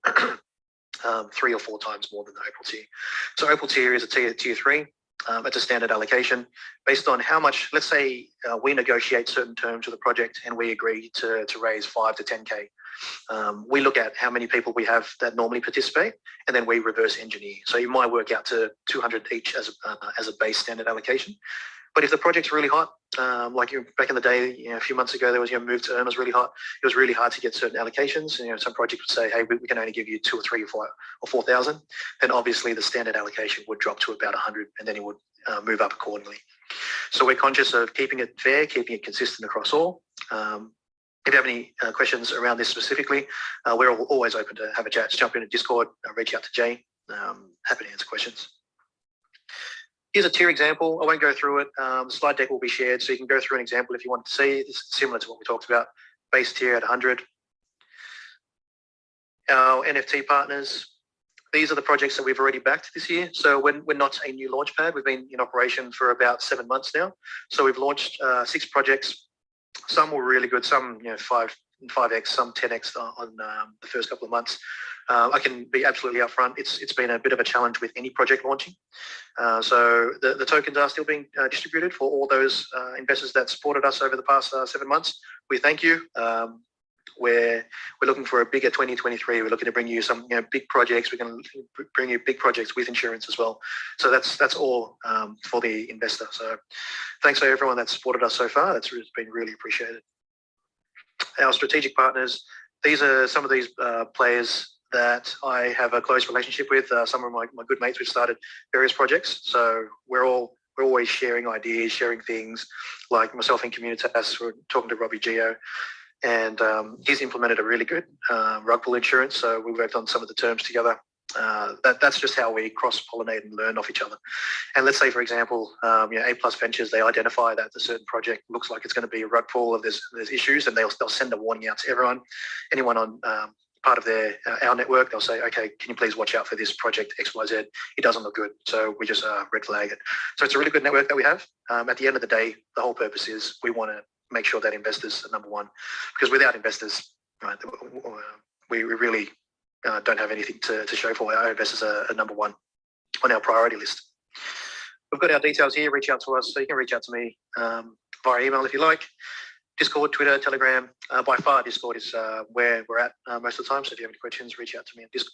3 or 4 times more than the Opal tier. So Opal tier is a tier 3. It's a standard allocation based on how much, let's say we negotiate certain terms with the project and we agree to raise 5 to 10K. We look at how many people we have that normally participate, and then we reverse engineer. So you might work out to 200 each as a base standard allocation. But if the project's really hot, like back in the day, a few months ago, there was move to earn was really hot. It was really hard to get certain allocations. Some projects would say, hey, we can only give you 2 or 3 or 4,000. Then obviously the standard allocation would drop to about 100, and then it would move up accordingly. So we're conscious of keeping it fair, keeping it consistent across all. If you have any questions around this specifically, we're always open to have a chat. Just jump into Discord, reach out to Jay. Happy to answer questions. Here's a tier example. I won't go through it. The slide deck will be shared, so you can go through an example if you want to see. It's similar to what we talked about. Base tier at 100. Our NFT partners. These are the projects that we've already backed this year. So we're not a new launch pad. We've been in operation for about 7 months now. So we've launched 6 projects. Some were really good. Some 5x, some 10x on the first couple of months. I can be absolutely upfront. It's been a bit of a challenge with any project launching. So the tokens are still being distributed for all those investors that supported us over the past 7 months. We thank you. We're looking for a bigger 2023. We're looking to bring you some big projects. We're going to bring you big projects with insurance as well. So that's all for the investor. So thanks to everyone that's supported us so far. That's been really appreciated. Our strategic partners. These are some of these players that I have a close relationship with. Some of my good mates. We've started various projects. So we're always sharing ideas, sharing things. Like myself and Communitas, we're talking to Robbie Gio. And he's implemented a really good rug pull insurance. So we worked on some of the terms together. That's just how we cross-pollinate and learn off each other. And let's say, for example, A+ Ventures, they identify that a certain project looks like it's going to be a rug pull, or there's issues, and they'll send a warning out to everyone, anyone on part of our network. They'll say, okay, can you please watch out for this project XYZ? It doesn't look good. So we just red flag it. So it's a really good network that we have. At the end of the day, the whole purpose is we want to make sure that investors are number one, because without investors, right, we really don't have anything to show for. Our investors are number one on our priority list. We've got our details here. Reach out to us. So you can reach out to me via email if you like. Discord, Twitter, Telegram. By far, Discord is where we're at most of the time. So if you have any questions, reach out to me on Discord.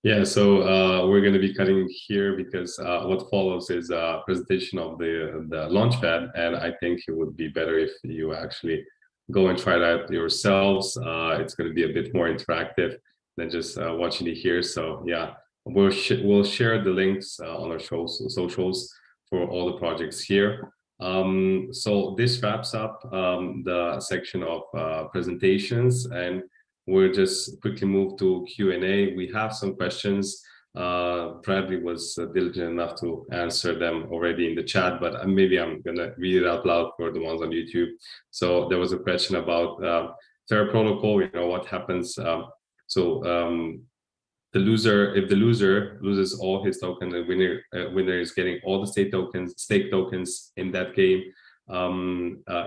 Yeah, so we're going to be cutting here because what follows is a presentation of the Launchpad, and I think it would be better if you actually go and try it out yourselves. It's going to be a bit more interactive than just watching it here. So yeah, we'll share the links on our socials for all the projects here. So this wraps up the section of presentations, and we'll just quickly move to Q&A. We have some questions. Bradley was diligent enough to answer them already in the chat, but maybe I'm gonna read it out loud for the ones on YouTube. So there was a question about Terra Protocol. What happens? The loser, if the loser loses all his tokens, the winner is getting all the stake tokens in that game.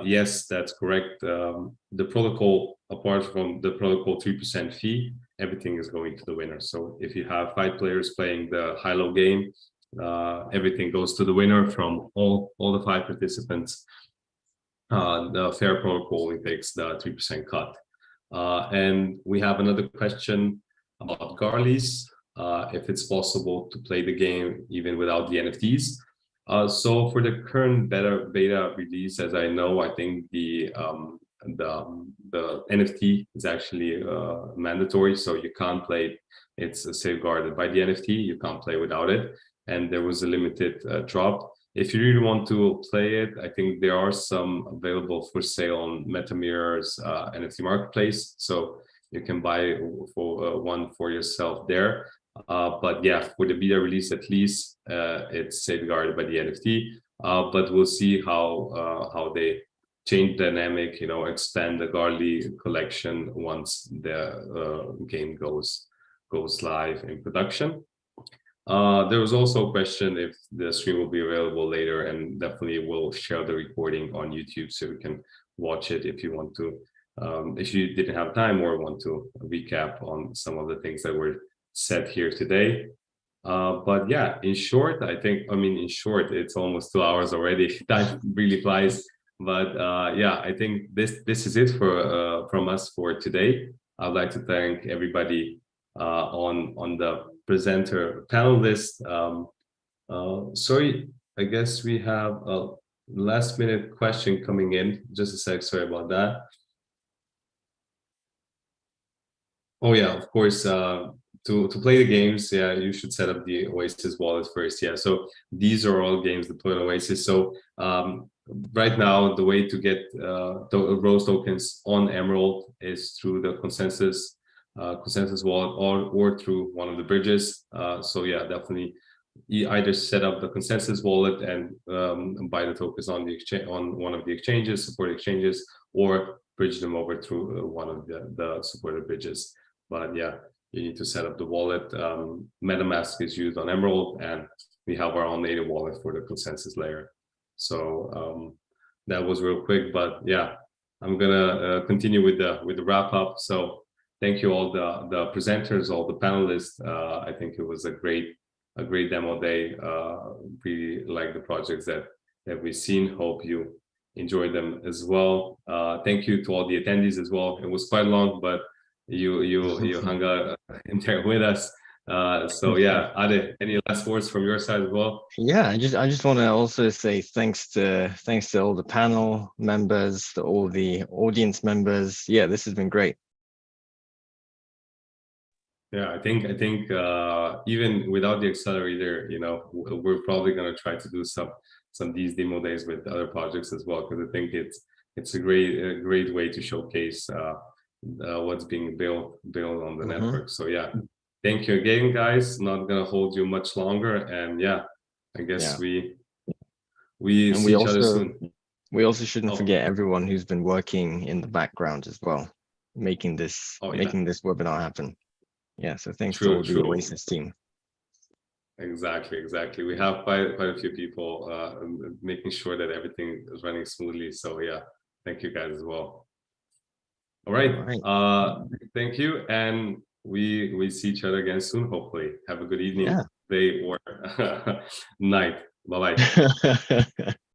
Yes, that's correct. The protocol, apart from the protocol 3% fee, everything is going to the winner. So if you have 5 players playing the high-low game, everything goes to the winner from all the 5 participants. The fair protocol only takes the 3% cut. And we have another question about Guardlys, if it's possible to play the game even without the NFTs. So for the current beta release, as I know, I think the NFT is actually mandatory, so you can't play. It's safeguarded by the NFT. You can't play without it, and there was a limited drop. If you really want to play it, I think there are some available for sale on MetaMirror's NFT marketplace, so you can buy one for yourself there. But yeah, for the beta release, at least it's safeguarded by the NFT. But we'll see how they change dynamic, expand the Guardly collection once the game goes live in production. There was also a question if the stream will be available later, and definitely we'll share the recording on YouTube so you can watch it if you want to. If you didn't have time or want to recap on some of the things that were said here today. But yeah, in short, in short, it's almost 2 hours already. Time really flies. But yeah, I think this is it for from us for today. I'd like to thank everybody on the presenter panel list. Sorry, I guess we have a last minute question coming in. Just a sec, sorry about that. Oh yeah, of course. To play the games, yeah, you should set up the Oasis wallet first. Yeah, so these are all games deployed on Oasis. So right now, the way to get the Rose tokens on Emerald is through the consensus wallet or through one of the bridges. So yeah, definitely either set up the consensus wallet and buy the tokens on the exchange on one of the exchanges, supported exchanges, or bridge them over through one of the supported bridges. But yeah, you need to set up the wallet. MetaMask is used on Emerald, and we have our own native wallet for the consensus layer. So that was real quick, but yeah, I'm gonna continue with the wrap up. So thank you all the presenters, all the panelists. I think it was a great demo day. Really like the projects that we've seen. Hope you enjoyed them as well. Thank you to all the attendees as well. It was quite long, but you hung out in there with us. So yeah, Ade, any last words from your side as well? Yeah, I just want to also say thanks to all the panel members, to all the audience members. Yeah, this has been great. Yeah, I think even without the accelerator, we're probably gonna try to do some these demo days with other projects as well, because I think it's a great way to showcase what's being built on the network. So yeah, thank you again, guys. Not gonna hold you much longer, and yeah, I guess we see each other soon. We also shouldn't forget everyone who's been working in the background as well, making this webinar happen. Yeah, so thanks to all the Oasis team. Exactly. We have quite a few people making sure that everything is running smoothly. So yeah, thank you guys as well. All right. Thank you, and we see each other again soon. Hopefully, have a good evening, day, or night. Bye bye.